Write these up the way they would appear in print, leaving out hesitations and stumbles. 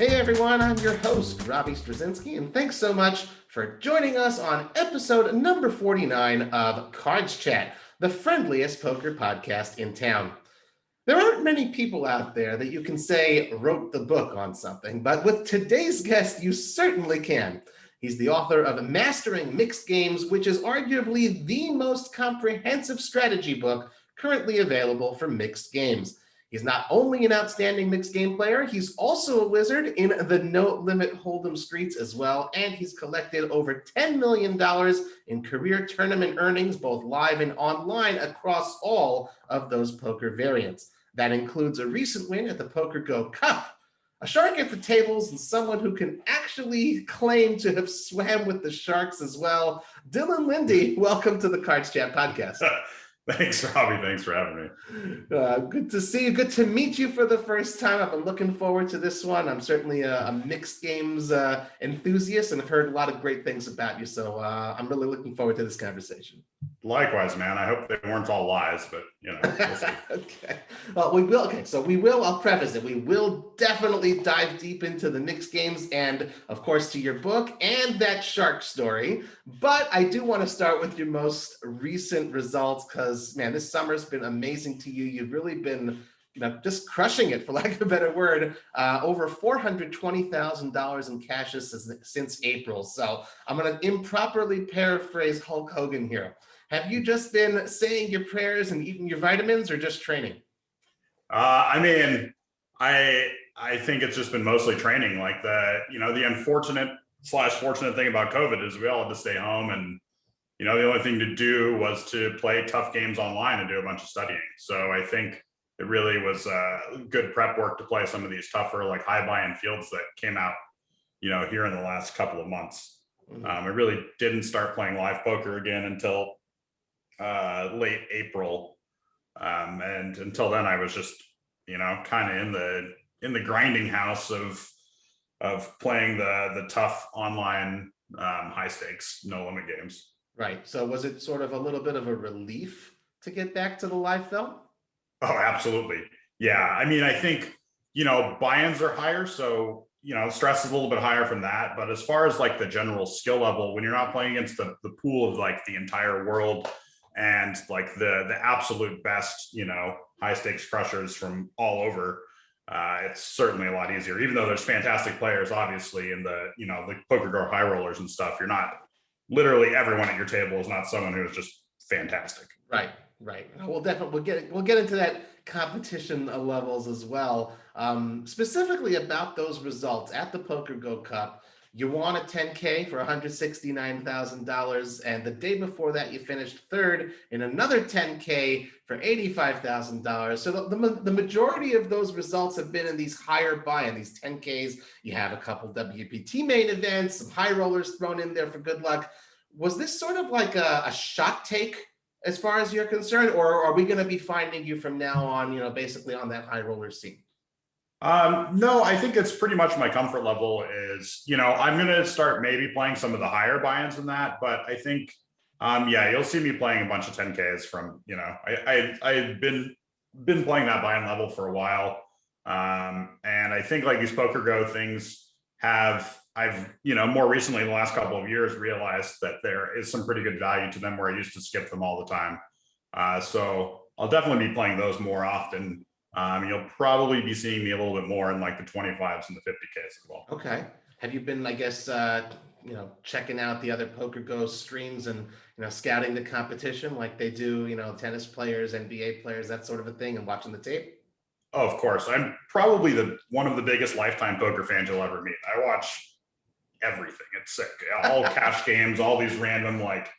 Hey everyone, I'm your host, Robbie Strazynski, and thanks so much for joining us on episode number 49 of CardsChat, the friendliest poker podcast in town. There aren't many people out there that you can say wrote the book on something, but with today's guest, you certainly can. He's the author of Mastering Mixed Games, which is arguably the most comprehensive strategy book currently available for mixed games. He's not only an outstanding mixed game player, he's also a wizard in the no limit hold'em streets as well, and he's collected over $10 million in career tournament earnings, both live and online, across all of those poker variants. That includes a recent win at the Poker Go Cup, a shark at the tables, and someone who can actually claim to have swam with the sharks as well. Dylan Linde, welcome to the CardsChat podcast. Thanks, Robbie. Thanks for having me. Good to see you. Good to meet you for the first time. I've been looking forward to this one. I'm certainly a mixed games enthusiast, and I've heard a lot of great things about you. So I'm really looking forward to this conversation. Likewise, man. I hope they weren't all lies, but we'll see. Okay. Well, we will. Okay, so we will. I'll preface it. We will definitely dive deep into the mixed games, and of course to your book and that shark story. But I do want to start with your most recent results, because man, this summer's been amazing to you. You've really been, just crushing it, for lack of a better word. Over $420,000 in cash since April. So I'm going to improperly paraphrase Hulk Hogan here. Have you just been saying your prayers and eating your vitamins, or just training? I think it's just been mostly training. Like the unfortunate/fortunate thing about COVID is we all had to stay home, and the only thing to do was to play tough games online and do a bunch of studying. So I think it really was good prep work to play some of these tougher, like high buy-in fields that came out, here in the last couple of months. I really didn't start playing live poker again until late April, and until then I was just kind of in the grinding house of playing the tough online high stakes no limit games. Right. So was it sort of a little bit of a relief to get back to the live film? Oh, absolutely. Yeah. I think buy-ins are higher, so stress is a little bit higher from that. But as far as like the general skill level, when you're not playing against the pool of like the entire world and like the absolute best, high stakes crushers from all over, it's certainly a lot easier. Even though there's fantastic players, obviously, in the Poker Go high rollers and stuff, you're not literally everyone at your table is not someone who is just fantastic. Right. We'll get into that competition levels as well. Specifically about those results at the Poker Go Cup. You won a 10K for $169,000, and the day before that, you finished third in another 10K for $85,000. So the majority of those results have been in these higher buy-in, these 10Ks. You have a couple WPT main events, some high rollers thrown in there for good luck. Was this sort of like a shot take as far as you're concerned, or are we going to be finding you from now on, basically on that high roller scene? No, I think it's pretty much my comfort level is, I'm going to start maybe playing some of the higher buy-ins than that. But I think, you'll see me playing a bunch of 10Ks from, I've been playing that buy-in level for a while. And I think like these Poker Go things I've more recently in the last couple of years realized that there is some pretty good value to them where I used to skip them all the time. So I'll definitely be playing those more often. You'll probably be seeing me a little bit more in like the 25s and the 50Ks as well. Okay. Have you been, I guess, checking out the other Poker Go streams and, scouting the competition like they do, tennis players, NBA players, that sort of a thing, and watching the tape? Oh, of course. I'm probably one of the biggest lifetime poker fans you'll ever meet. I watch everything. It's sick. All cash games, all these random, like,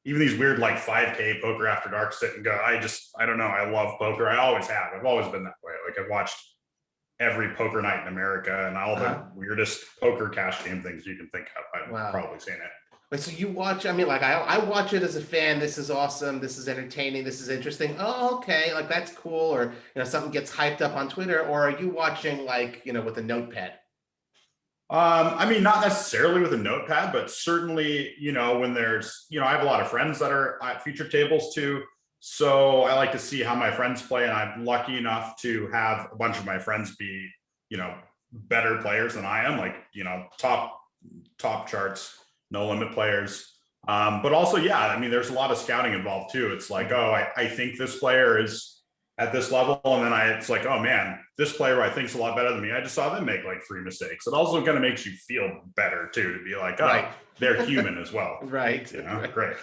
even these weird like 5K poker after dark sit and go. I don't know. I love poker. I always have. I've always been that way. Like I've watched every poker night in America and all the weirdest poker cash game things you can think of. I've probably seen it. Wait, so you watch, I watch it as a fan. This is awesome. This is entertaining. This is interesting. Oh, okay. Like that's cool. Or, something gets hyped up on Twitter, or are you watching like, with a notepad? Not necessarily with a notepad, but certainly, when there's, I have a lot of friends that are at feature tables too. So I like to see how my friends play, and I'm lucky enough to have a bunch of my friends be, better players than I am, like, top charts, no limit players. But also, yeah, I mean, there's a lot of scouting involved too. It's like, oh, I think this player is at this level. And then it's like, oh man, this player who I think is a lot better than me, I just saw them make like 3 mistakes. It also kind of makes you feel better too, to be like, oh, Right. they're human as well. Right. Right. Great.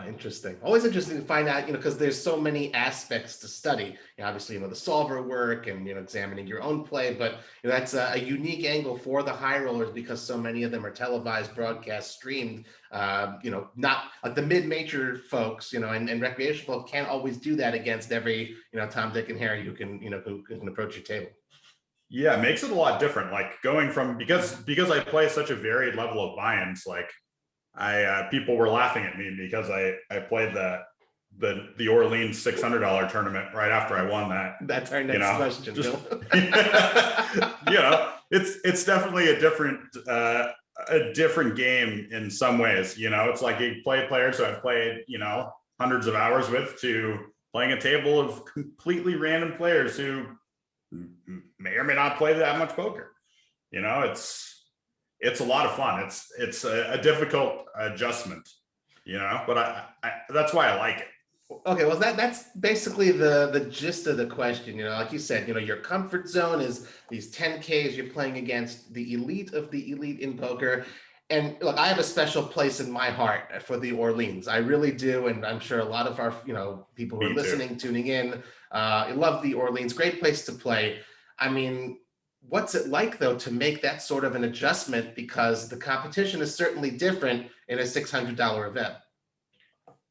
Interesting. Always interesting to find out, because there's so many aspects to study. Obviously, the solver work and, examining your own play, but that's a unique angle for the high rollers because so many of them are televised, broadcast, streamed. Not like the mid-major folks, and recreational folks can't always do that against every, Tom, Dick, and Harry who can approach your table. Yeah, it makes it a lot different. Like going from, because I play such a varied level of buy-ins, like people were laughing at me because I played the Orleans $600 tournament right after I won that. That's our next question. Just, it's definitely a different game in some ways. It's like you play players who I've played, hundreds of hours with, to playing a table of completely random players who may or may not play that much poker. It's a lot of fun. It's a difficult adjustment, but I that's why I like it. Okay, well, that's basically the gist of the question. Like you said, your comfort zone is these 10Ks. You're playing against the elite of the elite in poker. And look, I have a special place in my heart for the Orleans. I really do, and I'm sure a lot of our people who are listening, tuning in, love the Orleans. Great place to play. I mean, what's it like though to make that sort of an adjustment, because the competition is certainly different in a $600 event?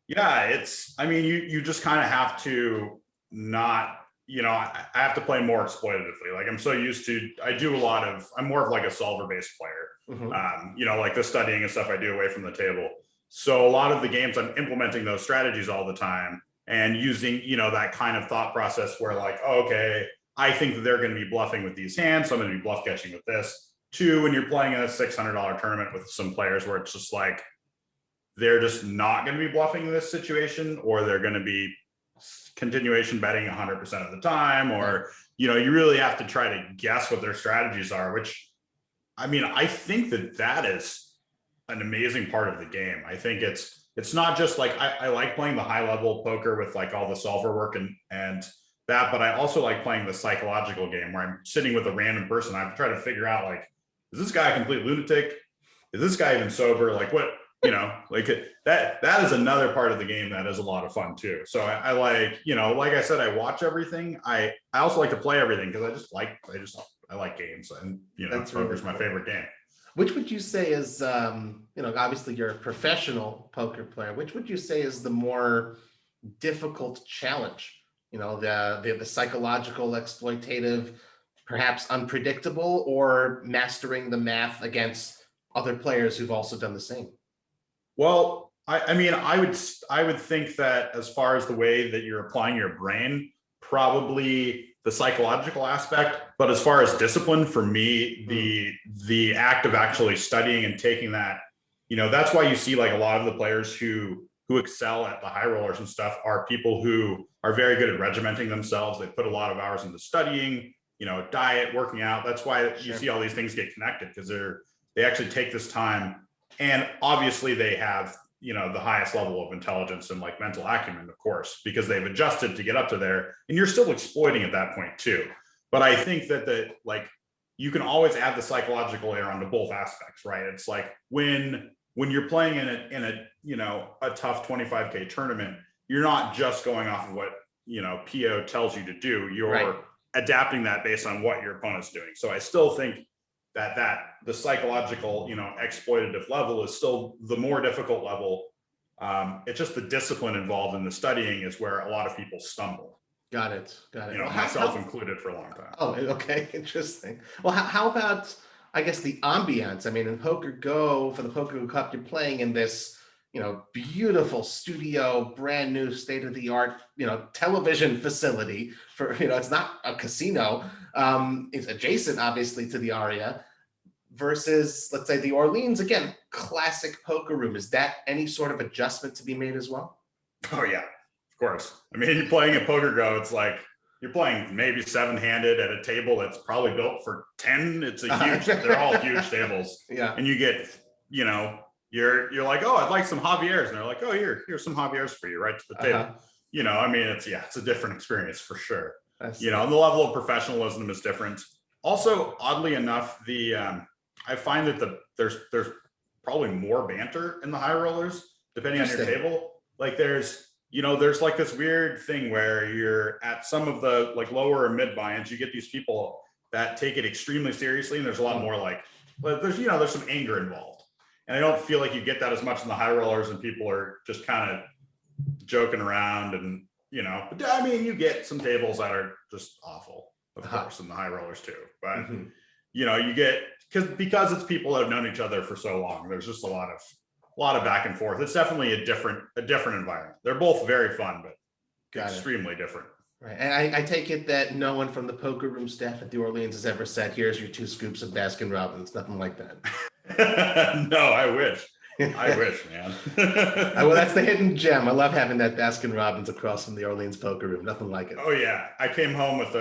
Yeah, you just kind of have to not, I have to play more exploitatively. Like I'm so used to, I'm more of like a solver based player. Mm-hmm. Like the studying and stuff I do away from the table. So a lot of the games I'm implementing those strategies all the time and using, that kind of thought process where like, oh, okay, I think that they're going to be bluffing with these hands, so I'm going to be bluff catching with this. Two, when you're playing in a $600 tournament with some players where it's just like, they're just not going to be bluffing in this situation, or they're going to be continuation betting 100% of the time, or, you really have to try to guess what their strategies are, which, I think that is an amazing part of the game. I think it's not just like, I like playing the high level poker with like all the solver work and that, but I also like playing the psychological game where I'm sitting with a random person. I try to figure out, like, is this guy a complete lunatic? Is this guy even sober? Like what, like that is another part of the game that is a lot of fun too. So I like, like I said, I watch everything. I also like to play everything because I like games, and poker's my favorite game. Which would you say is, obviously you're a professional poker player. Which would you say is the more difficult challenge? The psychological, exploitative, perhaps unpredictable, or mastering the math against other players who've also done the same? Well, I would think that as far as the way that you're applying your brain, probably the psychological aspect, but as far as discipline, for me, the act of actually studying and taking that, that's why you see like a lot of the players who excel at the high rollers and stuff are people who are very good at regimenting themselves. They put a lot of hours into studying, diet, working out. That's why you see all these things get connected, because they actually take this time. And obviously they have, the highest level of intelligence and like mental acumen, of course, because they've adjusted to get up to there, and you're still exploiting at that point too. But I think that you can always add the psychological layer onto both aspects, right? It's like when you're playing in a tough 25K tournament, you're not just going off of what, PO tells you to do. You're adapting that based on what your opponent's doing. So I still think that the psychological, exploitative level is still the more difficult level. It's just the discipline involved in the studying is where a lot of people stumble. Got it. Myself included for a long time. Oh, okay. Interesting. Well, how about, I guess, the ambiance? In Poker Go, for the Poker Go Cup, you're playing in this, beautiful studio, brand new, state-of-the-art, television facility for, it's not a casino. It's adjacent, obviously, to the Aria, versus, let's say, the Orleans, again, classic poker room. Is that any sort of adjustment to be made as well? Oh, yeah, of course. You're playing at Poker Go, it's like, you're playing maybe 7-handed at a table that's probably built for 10. It's a huge, they're all huge tables. Yeah. And you get, you know, you're like, oh, I'd like some Javier's. And they're like, oh, here's some Javier's for you right to the table. You know, I mean, it's a different experience for sure. You know, and the level of professionalism is different. Also, oddly enough, I find that there's probably more banter in the high rollers, depending on your table. Like there's like this weird thing where you're at some of the like lower or mid buy-ins, you get these people that take it extremely seriously. And there's a lot more like, there's some anger involved. And I don't feel like you get that as much in the high rollers, and people are just kind of joking around. And, you know, I mean, you get some tables that are just awful, of course, in the high rollers too. But, you know, you get, because it's people that have known each other for so long, there's just a lot of back and forth. It's definitely a different environment. They're both very fun, but extremely different. Right. And I take it that no one from the poker room staff at the Orleans has ever said, here's your 2 scoops of Baskin Robbins. Nothing like that. No, I wish. I wish, man. Well, that's the hidden gem. I love having that Baskin Robbins across from the Orleans poker room. Nothing like it. Oh yeah. I came home with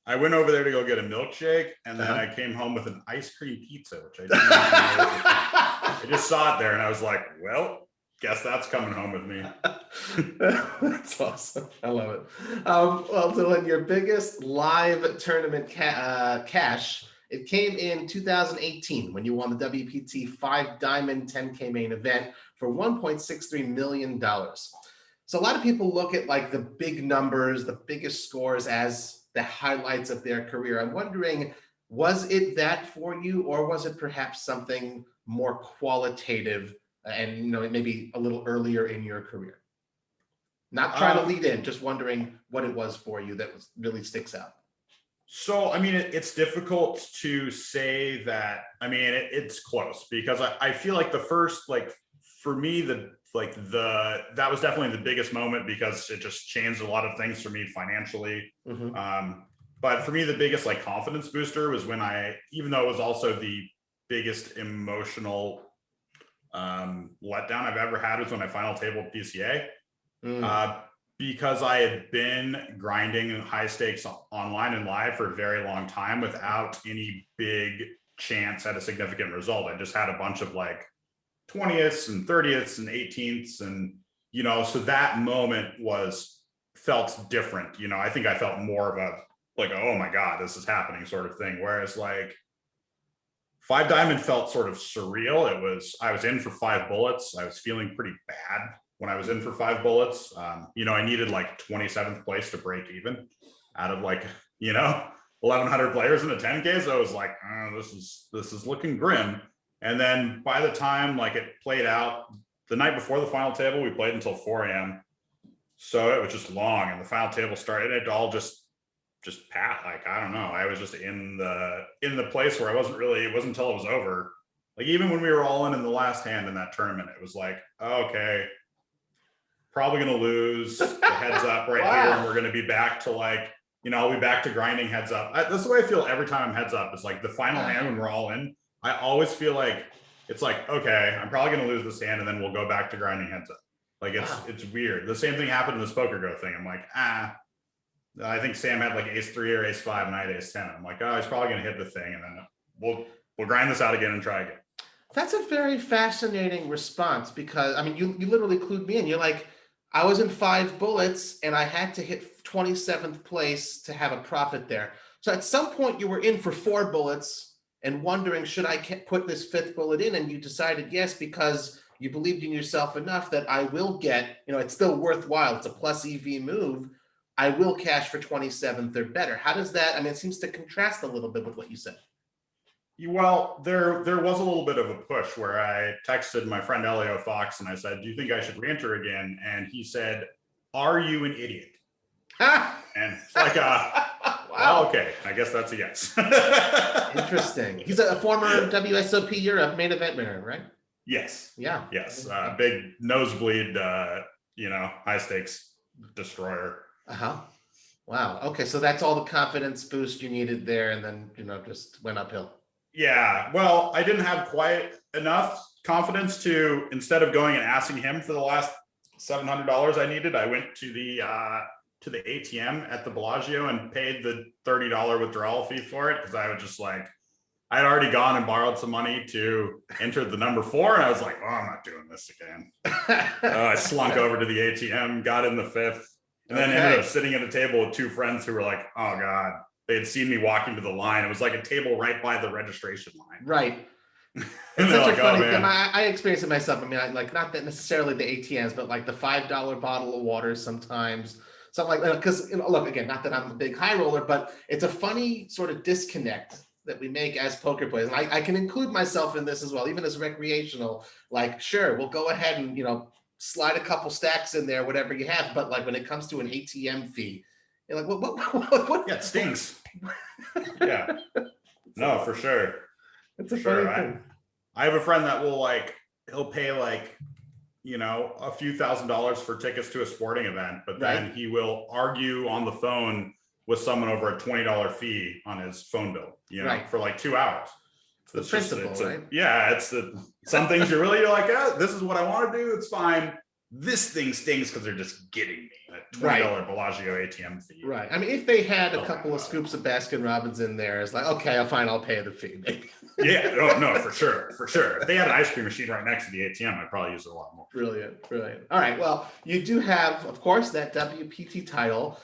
I went over there to go get a milkshake, and then I came home with an ice cream pizza, which I didn't even know. I just saw it there and I was like, well, guess that's coming home with me. That's awesome. I love it. Well, Dylan, your biggest live tournament cash, it came in 2018 when you won the WPT 5 Diamond 10K main event for $1.63 million. So a lot of people look at like the big numbers, the biggest scores as the highlights of their career. I'm wondering, was it that for you, or was it perhaps something more qualitative and, you know, maybe a little earlier in your career? Not trying to lead in, just wondering what it was for you that really sticks out. So, I mean, it's difficult to say that. I mean, it's close, because I feel like the first, like for me, that was definitely the biggest moment, because it just changed a lot of things for me financially. But for me, the biggest like confidence booster was when even though it was also the biggest emotional letdown I've ever had, was when I final tabled PCA. Because I had been grinding high stakes online and live for a very long time without any big chance at a significant result. I just had a bunch of like 20ths and 30ths and 18ths, and, you know, so that moment felt different. You know, I think I felt more of a like, oh my God, this is happening sort of thing. Whereas like 5 Diamond felt sort of surreal. I was in for 5 bullets. I was feeling pretty bad when I was in for 5 bullets. You know, I needed like 27th place to break even out of like, you know, 1,100 players in a 10K. So I was like, oh, this is looking grim. And then by the time like it played out, the night before the final table, we played until 4 a.m. So it was just long, and the final table started. It all just like, I don't know. I was just in the place where it wasn't until it was over. Like even when we were all in the last hand in that tournament, it was like, okay, probably going to lose the heads up right here. And we're going to be back to like, you know, I'll be back to grinding heads up. That's the way I feel every time I'm heads up. It's like the final hand when we're all in, I always feel like it's like, okay, I'm probably going to lose this hand, and then we'll go back to grinding heads up. Like it's weird. The same thing happened in this poker go thing. I'm like, I think Sam had like ace 3 or ace 5, and I had ace 10. I'm like, oh, he's probably going to hit the thing, and then we'll grind this out again and try again. That's a very fascinating response, because I mean, you literally clued me in. You're like, I was in 5 bullets and I had to hit 27th place to have a profit there. So at some point you were in for 4 bullets and wondering, should I put this 5th bullet in? And you decided yes, because you believed in yourself enough that I will get, you know, it's still worthwhile. It's a plus EV move. I will cash for 27th or better. How does that, I mean, it seems to contrast a little bit with what you said. Well, there was a little bit of a push where I texted my friend Elio Fox and I said, do you think I should re-enter again? And he said, are you an idiot? And it's like, wow, okay, I guess that's a yes. Interesting. He's a former WSOP Europe main event winner, right? Yes. Yeah. Yes. Big nosebleed, you know, high stakes destroyer. Wow. Okay. So that's all the confidence boost you needed there, and then, you know, just went uphill. Yeah. Well, I didn't have quite enough confidence to, instead of going and asking him for the last $700 I needed, I went to to the ATM at the Bellagio and paid the $30 withdrawal fee for it, because I was just like, I had already gone and borrowed some money to enter the number 4, and I was like, oh, I'm not doing this again. I slunk over to the ATM, got in the 5th, and then ended up sitting at a table with 2 friends who were like, oh God, they had seen me walking to the line. It was like a table right by the registration line. Right. It's such a funny thing. I experienced it myself. I mean, like not that necessarily the ATMs, but like the $5 bottle of water sometimes, something like that. Because look, again, not that I'm a big high roller, but it's a funny sort of disconnect that we make as poker players. And I can include myself in this as well, even as recreational. Like, sure, we'll go ahead and slide a couple stacks in there, whatever you have. But like when it comes to an ATM fee, you're like, what? Yeah, it stings. Yeah, no, for sure. It's a funny thing. I have a friend that will he'll pay a few $1,000s for tickets to a sporting event, but then he will argue on the phone with someone over a $20 fee on his phone bill, for like 2 hours. The principle, right? Some things you're like, this is what I want to do. It's fine. This thing stings because they're just getting me a $20 Bellagio ATM fee. Right. I mean, if they had a couple of scoops of Baskin Robbins in there, it's like, okay, fine, I'll pay the fee. Maybe. Yeah. No, for sure. If they had an ice cream machine right next to the ATM, I'd probably use it a lot more. Brilliant. All right. Well, you do have, of course, that WPT title.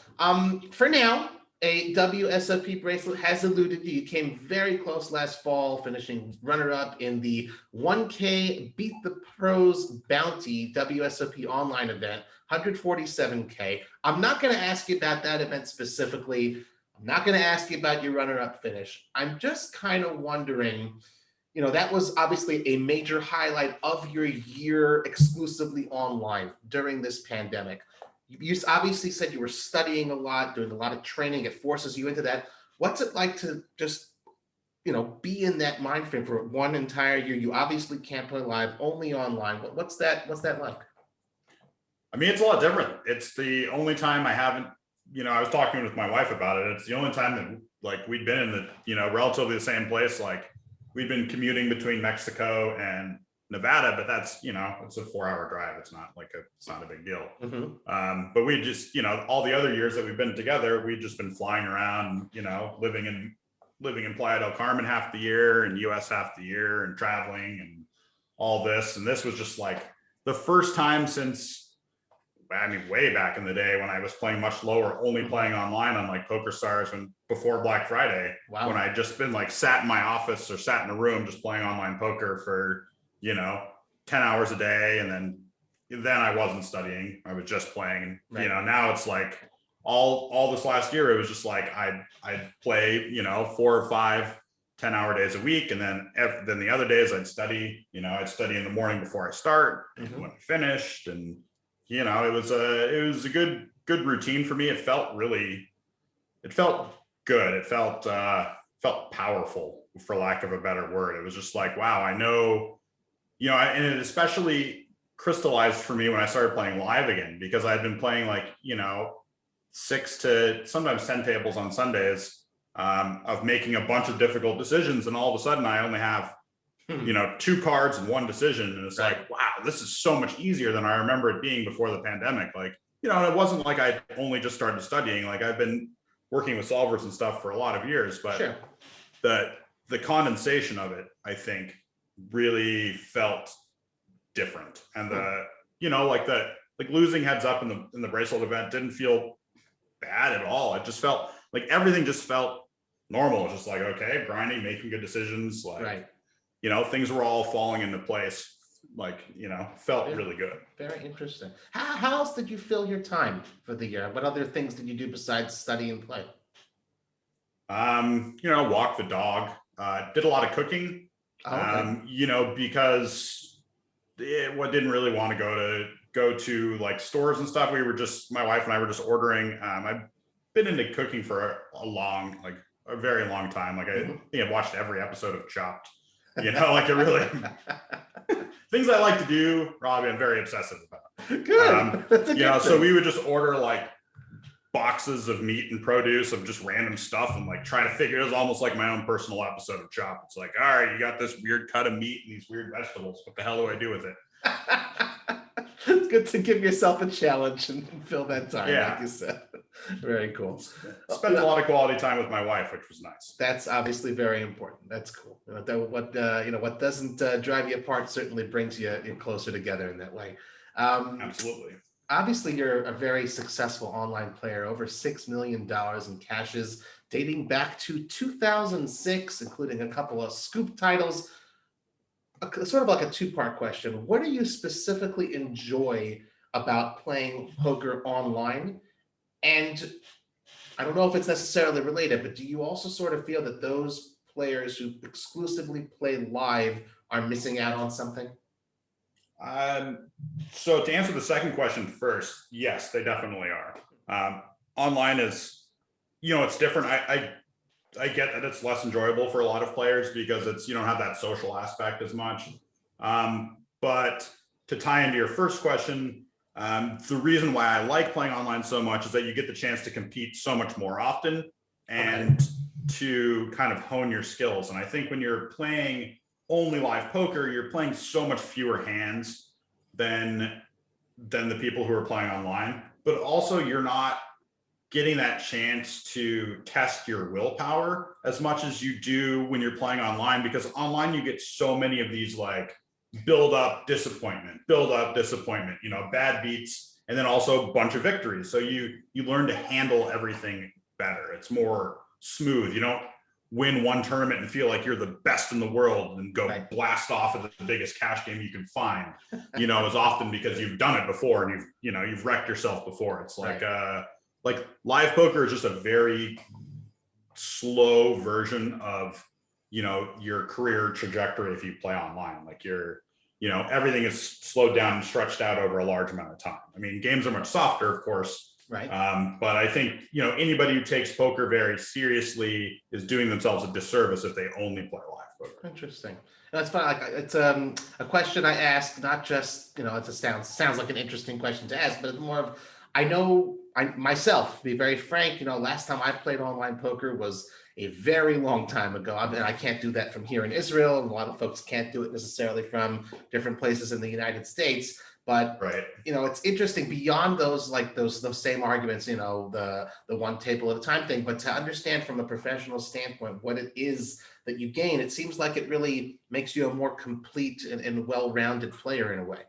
For now, a WSOP bracelet has eluded you. You came very close last fall, finishing runner-up in the 1K Beat the Pros Bounty WSOP online event, 147K. I'm not going to ask you about that event specifically. I'm not going to ask you about your runner-up finish. I'm just kind of wondering, that was obviously a major highlight of your year exclusively online during this pandemic. You obviously said you were studying a lot, doing a lot of training. It forces you into that. What's it like to just, be in that mind frame for one entire year? You obviously can't play live, only online. What's that like? I mean, it's a lot different. It's the only time I haven't, I was talking with my wife about it. It's the only time that we'd been in the, relatively the same place. We'd been commuting between Mexico and Nevada, but that's, it's a 4-hour drive. It's not it's not a big deal. Mm-hmm. But we just, all the other years that we've been together, we've just been flying around, living in Playa del Carmen half the year and US half the year and traveling and all this. And this was just the first time since, way back in the day when I was playing much lower, only playing online on PokerStars before Black Friday. Wow. When I'd just been sat in my office or sat in a room just playing online poker for 10 hours a day. And then I wasn't studying. I was just playing. Right. Now it's all this last year, it was just I'd play, 4 or 5 10-hour days a week. And then the other days I'd study, I'd study in the morning before I start and when I finished. And, it was a good routine for me. It felt good. It felt powerful, for lack of a better word. It was just wow, I know, and it especially crystallized for me when I started playing live again, because I'd been playing 6 to sometimes 10 tables on Sundays of making a bunch of difficult decisions. And all of a sudden I only have, 2 cards and 1 decision. And it's wow, this is so much easier than I remember it being before the pandemic. And it wasn't I only just started studying. I've been working with solvers and stuff for a lot of years, but sure. The condensation of it, I think, really felt different. And losing heads up in the bracelet event didn't feel bad at all. It just felt everything just felt normal. It's just okay, grinding, making good decisions, right. Things were all falling into place. Felt really good. Very interesting. How else did you fill your time for the year? What other things did you do besides study and play? Walk the dog, did a lot of cooking. Okay. Because didn't really want to go to stores and stuff. My wife and I were just ordering. I've been into cooking for a very long time. I think I've watched every episode of Chopped. It really things I like to do, Robbie, I'm very obsessive about. Good. That's a good so thing. we would just order boxes of meat and produce of just random stuff and try to figure it was almost like my own personal episode of Chopped. It's all right, you got this weird cut of meat and these weird vegetables. What the hell do I do with it? It's good to give yourself a challenge and fill that time, like you said. Very cool. Spent a lot of quality time with my wife, which was nice. That's obviously very important. That's cool. What doesn't drive you apart certainly brings you closer together in that way. Absolutely. Obviously, you're a very successful online player, over $6 million in caches dating back to 2006, including a couple of scoop titles. Sort of like a two-part question. What do you specifically enjoy about playing poker online? And I don't know if it's necessarily related, but do you also sort of feel that those players who exclusively play live are missing out on something? So to answer the second question first, yes, they definitely are. Online is, it's different. I get that it's less enjoyable for a lot of players because you don't have that social aspect as much. But to tie into your first question, the reason why I like playing online so much is that you get the chance to compete so much more often and to kind of hone your skills. And I think when you're playing only live poker, you're playing so much fewer hands than the people who are playing online. But also you're not getting that chance to test your willpower as much as you do when you're playing online, because online you get so many of these like build up disappointment, bad beats, and then also a bunch of victories. So you learn to handle everything better. It's more smooth. You don't win one tournament and feel like you're the best in the world and go blast off of the biggest cash game you can find, as often because you've done it before and you've wrecked yourself before. It's like live poker is just a very slow version of, your career trajectory if you play online. Like everything is slowed down and stretched out over a large amount of time. I mean, games are much softer, of course. Right. But I think, anybody who takes poker very seriously is doing themselves a disservice if they only play live poker. Interesting. That's fine. Like it's a question I ask, not just, it sounds like an interesting question to ask, but it's more of, I know myself, to be very frank, last time I played online poker was a very long time ago. I mean, I can't do that from here in Israel, and a lot of folks can't do it necessarily from different places in the United States. But it's interesting beyond those same arguments, the one table at a time thing. But to understand from a professional standpoint what it is that you gain, it seems like it really makes you a more complete and well-rounded player in a way.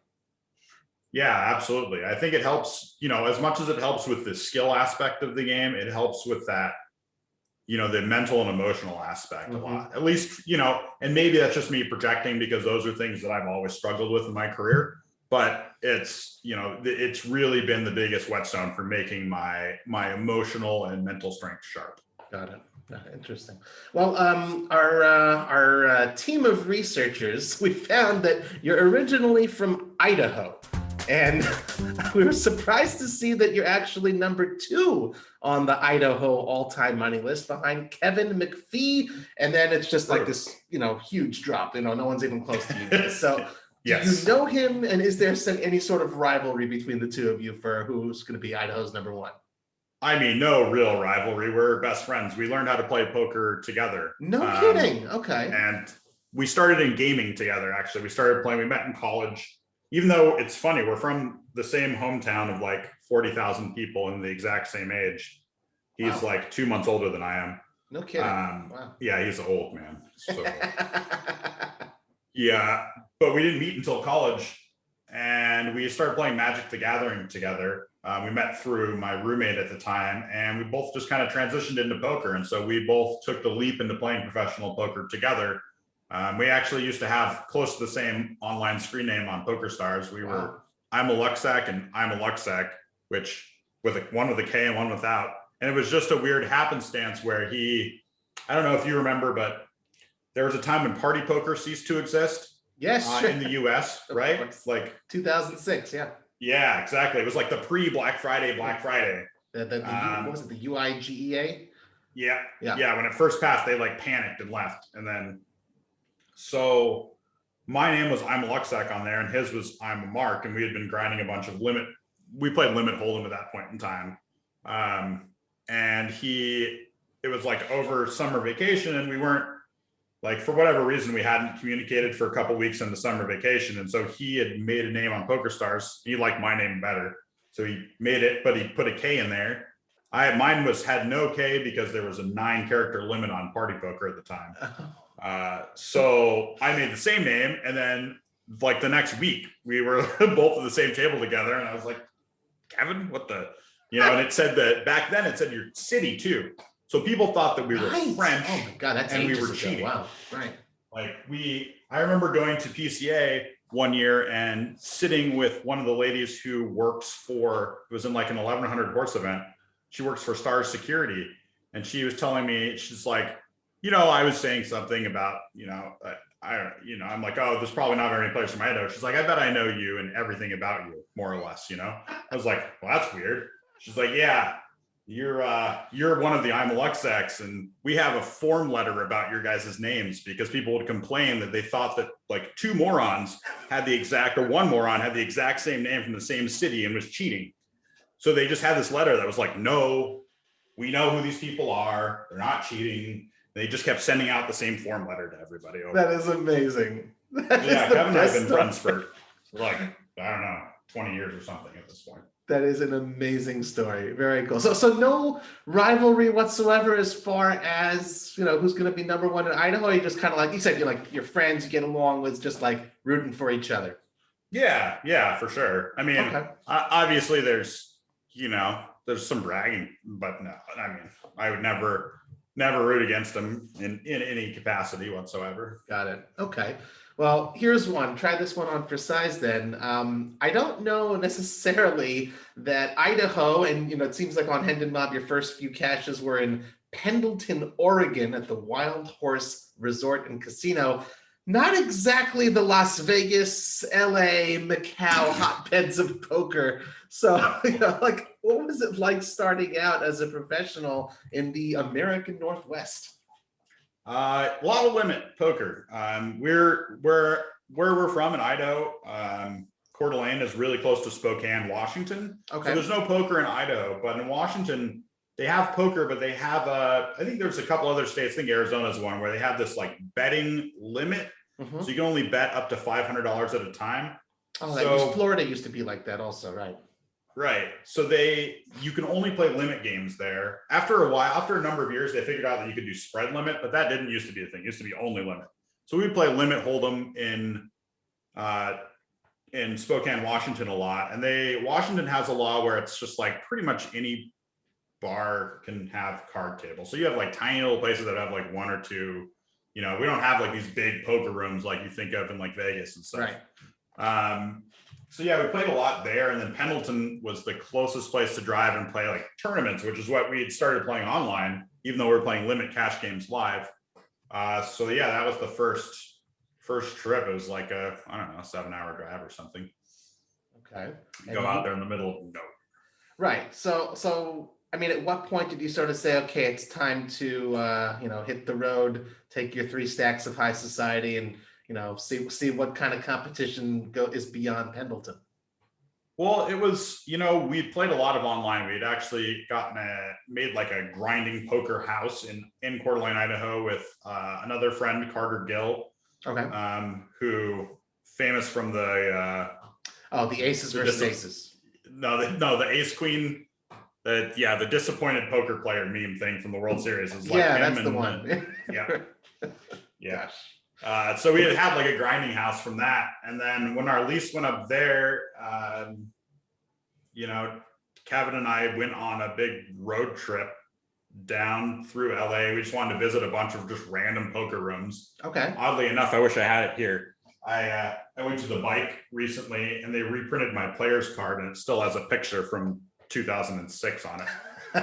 Yeah, absolutely. I think it helps, as much as it helps with the skill aspect of the game, it helps with that, the mental and emotional aspect a lot, at least, and maybe that's just me projecting because those are things that I've always struggled with in my career, but it's, it's really been the biggest whetstone for making my emotional and mental strength sharp. Got it. Interesting. Well, our team of researchers, we found that you're originally from Idaho. And we were surprised to see that you're actually number 2 on the Idaho all-time money list behind Kevin McPhee. And then it's just like this, huge drop. No one's even close to you guys. So yes. Do you know him? And is there any sort of rivalry between the two of you for who's going to be Idaho's number 1? I mean, no real rivalry. We're best friends. We learned how to play poker together. No kidding. Okay. And we started in gaming together, actually. We met in college. Even though it's funny, we're from the same hometown of like 40,000 people and the exact same age. He's like 2 months older than I am. No kidding. Wow. Yeah, he's old, man. So, yeah, but we didn't meet until college, and we started playing Magic the Gathering together. We met through my roommate at the time, and we both just kind of transitioned into poker. And so we both took the leap into playing professional poker together. We actually used to have close to the same online screen name on PokerStars. We were I'm a Luxac and I'm a Luxac, which one with a K and one without. And it was just a weird happenstance where I don't know if you remember, but there was a time when party poker ceased to exist. Yes, sure. In the US, right? Like 2006, yeah. Yeah, exactly. It was like the pre-Black Friday. What was it, the UIGEA? Yeah. When it first passed, they like panicked and left. And then so my name was I'm a Luxac on there, and his was I'm a Mark, and we had been grinding a bunch of limit. We played limit hold'em at that point in time, and it was like over summer vacation, and we weren't like, for whatever reason, we hadn't communicated for a couple weeks in the summer vacation, and so he had made a name on PokerStars. He liked my name better, so he made it, but he put a K in there, Mine had no K because there was a 9-character limit on Party Poker at the time. So I made the same name, and then like the next week we were both at the same table together, and I was like, Kevin, what the, and it said that back then it said your city too. So people thought that we were French. Oh my God, that's and we ages were ago. cheating. Wow, right. Like I remember going to PCA one year and sitting with one of the ladies who works it was in like an 1100 horse event. She works for Stars Security, and she was telling me, she's like, I was saying something about, I'm like, oh, there's probably not very many players from Idaho. She's like, I bet I know you and everything about you, more or less, I was like, well, that's weird. She's like, yeah, you're one of the I'm Luxex, and we have a form letter about your guys' names because people would complain that they thought that like one moron had the exact same name from the same city and was cheating. So they just had this letter that was like, no, we know who these people are. They're not cheating. They just kept sending out the same form letter to everybody. That is amazing. Yeah, Kevin and I have been friends for like, I don't know, 20 years or something at this point. That is an amazing story. Very cool. So no rivalry whatsoever as far as, who's going to be number one in Idaho. You just kind of like you said, you're like your friends, you get along with just like rooting for each other. Yeah, for sure. I mean, okay. Obviously there's some bragging, but no, I mean, I would never root against them in any capacity whatsoever. Got it. Okay. Well, here's one. Try this one on for size then. I don't know necessarily that Idaho, and it seems like on Hendon Mob, your first few caches were in Pendleton, Oregon at the Wild Horse Resort and Casino. Not exactly the Las Vegas, LA, Macau hotbeds of poker. So, what was it like starting out as a professional in the American Northwest? A lot of limit poker. Where we're from in Idaho, Coeur d'Alene is really close to Spokane, Washington. Okay. So there's no poker in Idaho, but in Washington they have poker, but they have I think there's a couple other states. I think Arizona's one where they have this like betting limit. Mm-hmm. So you can only bet up to $500 at a time. Oh, Florida used to be like that also, right? Right. So you can only play limit games there. After a number of years, they figured out that you could do spread limit, but that didn't used to be a thing. It used to be only limit. So we play limit hold'em in Spokane, Washington a lot. And Washington has a law where it's just like pretty much any bar can have card tables. So you have like tiny little places that have like one or two, we don't have like these big poker rooms like you think of in like Vegas and stuff. Right. So yeah, we played a lot there, and then Pendleton was the closest place to drive and play like tournaments, which is what we had started playing online, even though we were playing limit cash games live. So yeah, that was the first trip. It was like a 7-hour drive or something. Okay. Go out there in the middle of nowhere. Right. So I mean, at what point did you sort of say, okay, it's time to hit the road, take your 3 stacks of high society, and see what kind of competition is beyond Pendleton? Well, it was, we played a lot of online. We had actually made like a grinding poker house in Coeur d'Alene, Idaho with another friend, Carter Gill. Okay. Who famous from the Aces versus Aces. No, the Ace Queen. The disappointed poker player meme thing from the World Series is like that's the one. Yeah. So we had like a grinding house from that, and then when our lease went up there, Kevin and I went on a big road trip down through LA. We just wanted to visit a bunch of just random poker rooms. Okay. Oddly enough, I wish I had it here. I went to the bike recently, and they reprinted my player's card, and it still has a picture from 2006 on it,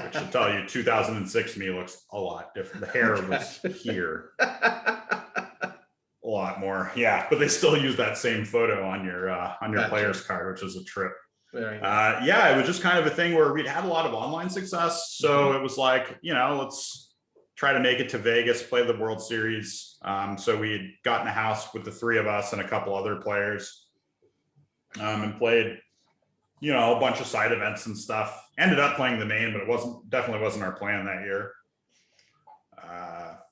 which should tell you 2006 me looks a lot different. The hair was here. A lot more, yeah, but they still use that same photo on your player's card, which is a trip. Very nice. It was just kind of a thing where we'd had a lot of online success, so it was like, let's try to make it to Vegas, play the World Series. So we had gotten a house with the 3 of us and a couple other players, and played, a bunch of side events and stuff. Ended up playing the main, but it definitely wasn't our plan that year.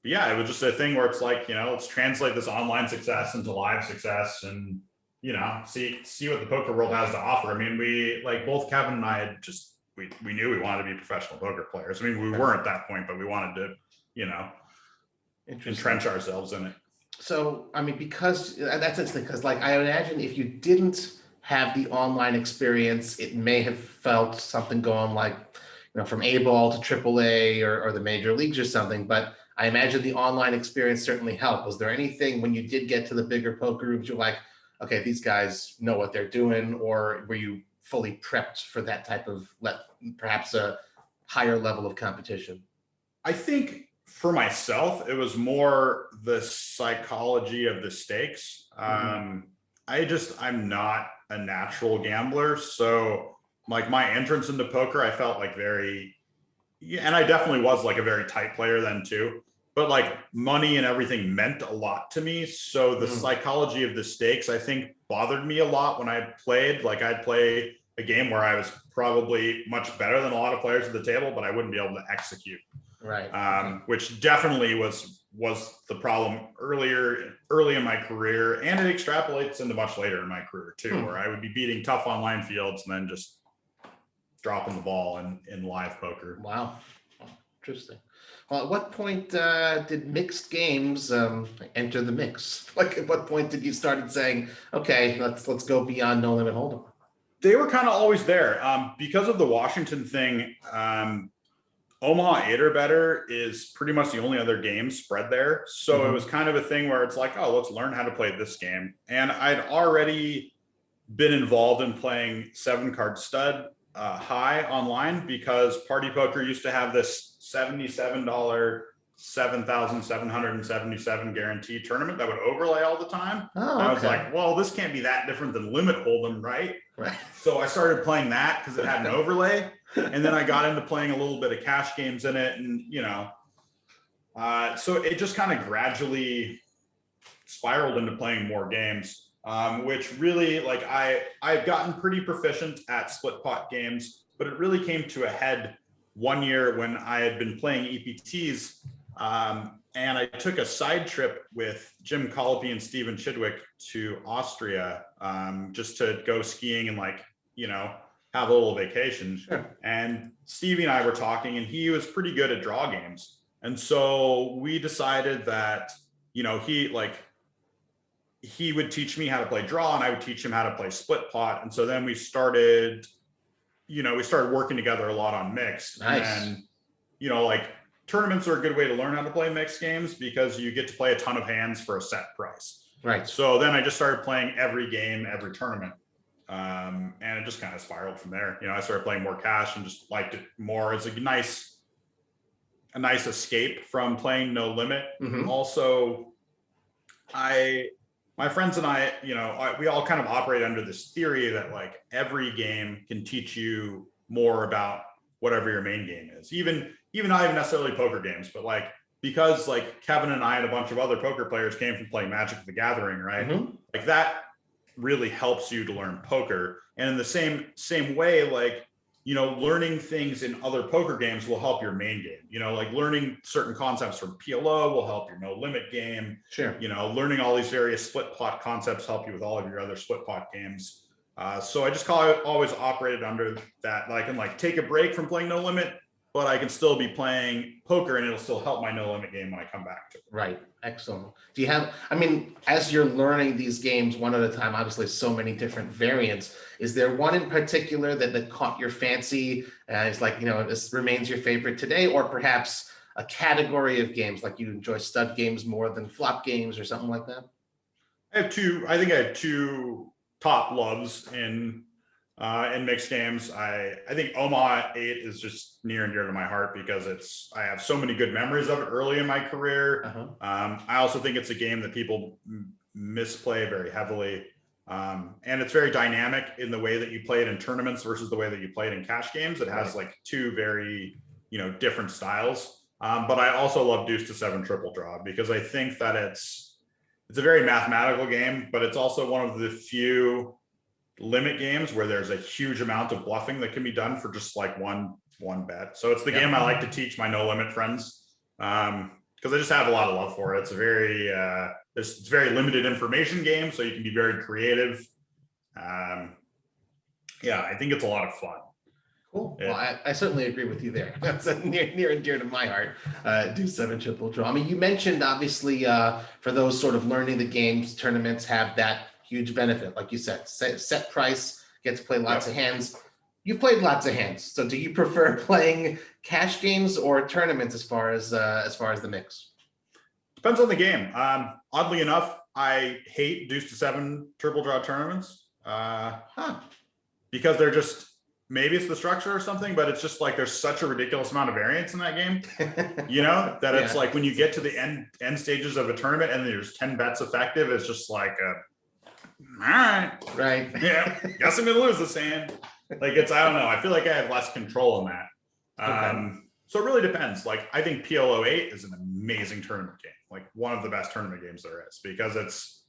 It was just a thing where it's like, let's translate this online success into live success and, see what the poker world has to offer. I mean, we, like, both Kevin and I had just we knew we wanted to be professional poker players. I mean, we weren't at that point, but we wanted to, entrench ourselves in it. So, I mean, because that's interesting, because like I imagine if you didn't have the online experience, it may have felt something going like, from A ball to AAA or the major leagues or something. But I imagine the online experience certainly helped. Was there anything when you did get to the bigger poker rooms, you're like, okay, these guys know what they're doing, or were you fully prepped for that type of perhaps a higher level of competition? I think for myself, it was more the psychology of the stakes. I'm not a natural gambler. So like my entrance into poker, I felt like and I definitely was like a very tight player then too, but like money and everything meant a lot to me. So the psychology of the stakes, I think, bothered me a lot when I played. Like I'd play a game where I was probably much better than a lot of players at the table, but I wouldn't be able to execute. Right. Which definitely was the problem early in my career, and it extrapolates into much later in my career too, where I would be beating tough online fields and then just dropping the ball in live poker. Wow. Interesting. Well, at what point did mixed games enter the mix? Like, at what point did you start saying, okay, let's go beyond No Limit Hold'em? They were kind of always there because of the Washington thing. Omaha 8 or Better is pretty much the only other game spread there. So it was kind of a thing where it's like, oh, let's learn how to play this game. And I'd already been involved in playing 7-card stud high online, because Party Poker used to have this $77 7,777 guarantee tournament that would overlay all the time. Oh, okay. I was like, well, this can't be that different than Limit Hold'em, right? Right. So I started playing that because it had an overlay, and then I got into playing a little bit of cash games in it, and so it just kind of gradually spiraled into playing more games, which really, like, I've gotten pretty proficient at split pot games, but it really came to a head one year when I had been playing EPTs, and I took a side trip with Jim Colopy and Steven Chidwick to Austria, just to go skiing and have a little vacation. Sure. And Stevie and I were talking, and he was pretty good at draw games. And so we decided that, he would teach me how to play draw, and I would teach him how to play split pot. And so then we started working together a lot on mixed. Nice. And, tournaments are a good way to learn how to play mixed games because you get to play a ton of hands for a set price. Right. So then I just started playing every game, every tournament. And it just kind of spiraled from there. I started playing more cash and just liked it more as a nice escape from playing No Limit. Mm-hmm. Also, my friends and I, we all kind of operate under this theory that every game can teach you more about whatever your main game is. Even not even necessarily poker games, but because Kevin and I and a bunch of other poker players came from playing Magic the Gathering, right? Mm-hmm. That really helps you to learn poker. And in the same way, learning things in other poker games will help your main game. Learning certain concepts from PLO will help your No Limit game. Sure. Learning all these various split pot concepts help you with all of your other split pot games. So I just always operated under that. I can take a break from playing No Limit, but I can still be playing poker, and it'll still help my No Limit game when I come back to it. Right. Excellent. Do you have, as you're learning these games one at a time, obviously so many different variants, is there one in particular that caught your fancy? It's this remains your favorite today, or perhaps a category of games, like you enjoy stud games more than flop games or something like that? I think I have two top loves in mixed games. I think Omaha 8 is just near and dear to my heart because I have so many good memories of it early in my career. Uh-huh. I also think it's a game that people misplay very heavily. And it's very dynamic in the way that you play it in tournaments versus the way that you play it in cash games. It has two very, different styles. But I also love Deuce to 7 triple draw because I think that it's a very mathematical game, but it's also one of the few limit games where there's a huge amount of bluffing that can be done for just one bet. So it's the game I like to teach my No Limit friends because I just have a lot of love for it. It's a very it's very limited information game, so you can be very creative. I think it's a lot of fun. Cool. Well, I certainly agree with you there. That's near and dear to my heart. Do 7 triple draw. I mean, you mentioned obviously for those sort of learning the games, tournaments have that huge benefit. Like you said, set price, get to play lots of hands. You've played lots of hands. So do you prefer playing cash games or tournaments as far as the mix? Depends on the game. Oddly enough, I hate deuce to 7 triple draw tournaments because they're just, maybe it's the structure or something, but it's just like there's such a ridiculous amount of variance in that game, that it's like when you get to the end stages of a tournament and there's 10 bets effective, it's just like all right, yeah, guess I'm gonna lose this hand. Like I don't know. I feel like I have less control in that. So it really depends. Like I think PL08 is an amazing tournament game, like one of the best tournament games there is, because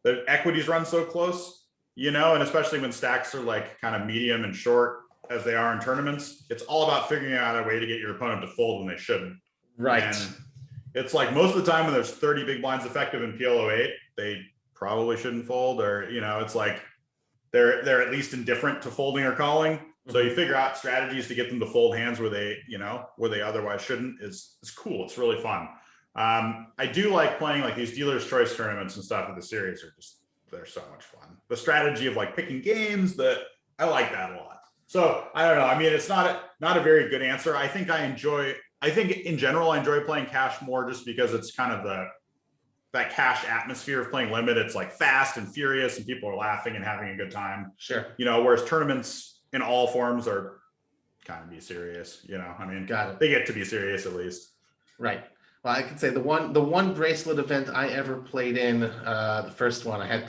the equities run so close. And especially when stacks are like kind of medium and short as they are in tournaments, it's all about figuring out a way to get your opponent to fold when they shouldn't. Right. And it's like most of the time when there's 30 big blinds effective in PL08, they probably shouldn't fold, or, it's like they're at least indifferent to folding or calling. So you figure out strategies to get them to fold hands where they otherwise shouldn't. It's cool. It's really fun. I do like playing like these dealer's choice tournaments and stuff in the series they're so much fun. The strategy of like picking games, I like that a lot. So I don't know. I mean, it's not a very good answer. I think in general, I enjoy playing cash more just because it's kind of that cash atmosphere of playing limit. It's like fast and furious and people are laughing and having a good time. Sure. Whereas tournaments in all forms are kind of be serious, I mean, they get to be serious at least. Right. Well, I could say the one bracelet event I ever played in, the first one I had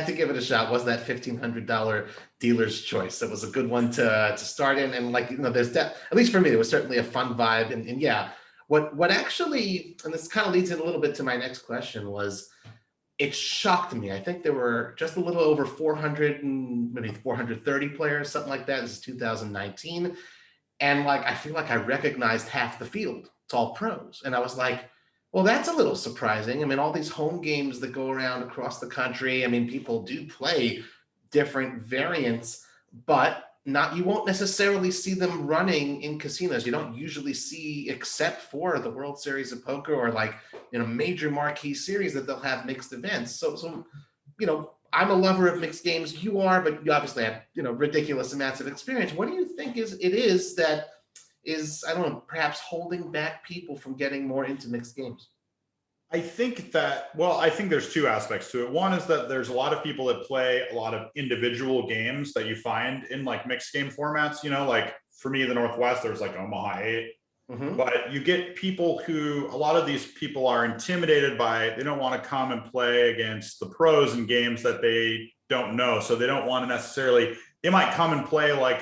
to give it a shot, was that $1,500 dealer's choice. It was a good one to start in, and there's at least for me, it was certainly a fun vibe. And yeah, what actually, and this kind of leads in a little bit to my next question, was it shocked me. I think there were just a little over 400 and maybe 430 players, something like that. This is 2019, and I feel like I recognized half the field. It's all pros. And I was like, well, that's a little surprising. I mean, all these home games that go around across the country, I mean, people do play different variants, but you won't necessarily see them running in casinos. You don't usually see, except for the World Series of Poker or major marquee series, that they'll have mixed events. So I'm a lover of mixed games. You are, but you obviously have, ridiculous amounts of experience. What do you think it is that is, I don't know, perhaps holding back people from getting more into mixed games? I think there's two aspects to it. One is that there's a lot of people that play a lot of individual games that you find in like mixed game formats, like for me, the Northwest, there's like Omaha 8, but you get people a lot of these people are intimidated by, they don't want to come and play against the pros in games that they don't know. So they don't want to necessarily, they might come and play like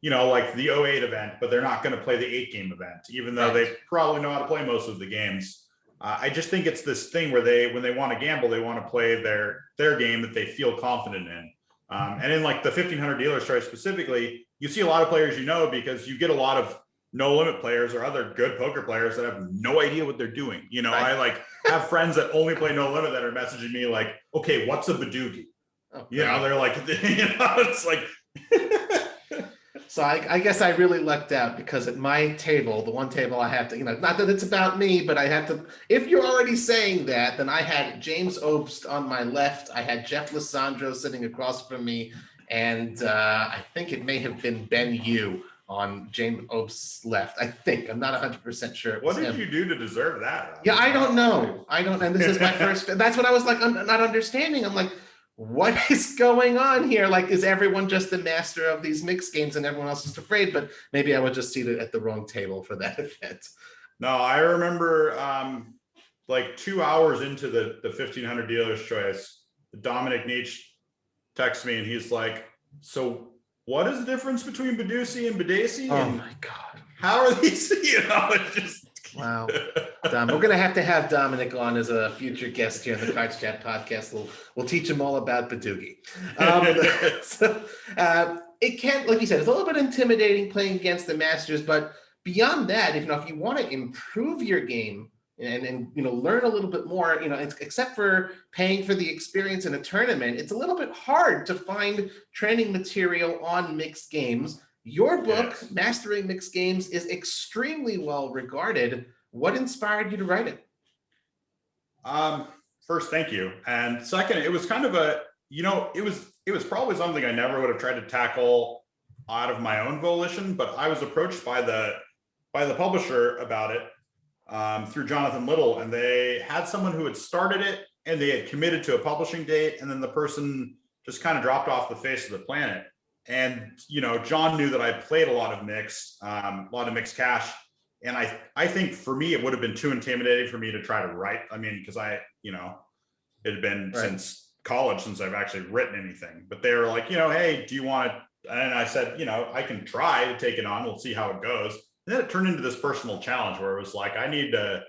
like the 08 event, but they're not going to play the 8-game event, even though they probably know how to play most of the games. I just think it's this thing where when they want to gamble, they want to play their game that they feel confident in. And in like the 1500 dealer's choice specifically, you see a lot of players, because you get a lot of no limit players or other good poker players that have no idea what they're doing. I have friends that only play no limit that are messaging me like, okay, what's a Badoogie? They're like, it's like, So I guess I really lucked out, because at my table, the one table I have to, not that it's about me, but I have to, if you're already saying that, then I had James Obst on my left. I had Jeff Lissandro sitting across from me. And I think it may have been Ben Yu on James Obst's left. I think, I'm not 100% sure. What did you do to deserve that? Yeah, I don't know. And this is my first, that's what I was like, I'm not understanding. I'm like, what is going on here? Like, is everyone just the master of these mixed games and everyone else is afraid? But maybe I was just seated at the wrong table for that event. No, I remember like 2 hours into the 1500 dealer's choice, Dominic Nietzsche texts me and he's like, so what is the difference between Badusi and Badesi? Oh my God. How are these? It's just. Wow. Dom, we're going to have Dominic on as a future guest here in the CardsChat podcast. We'll teach him all about Badoogie. It can, like you said, it's a little bit intimidating playing against the masters, but beyond that, if you want to improve your game and learn a little bit more, except for paying for the experience in a tournament, it's a little bit hard to find training material on mixed games. Your book, Yes. Mastering Mixed Games, is extremely well regarded. What inspired you to write it? First, thank you. And second, it was kind of it was probably something I never would have tried to tackle out of my own volition, but I was approached by the publisher about it through Jonathan Little, and they had someone who had started it and they had committed to a publishing date, and then the person just kind of dropped off the face of the planet. And John knew that I played a lot of mixed cash. And I think for me, it would have been too intimidating for me to try to write. I mean, because it had been since college since I've actually written anything. But they were like, hey, do you want to? And I said, I can try to take it on. We'll see how it goes. And then it turned into this personal challenge where it was like, I need to,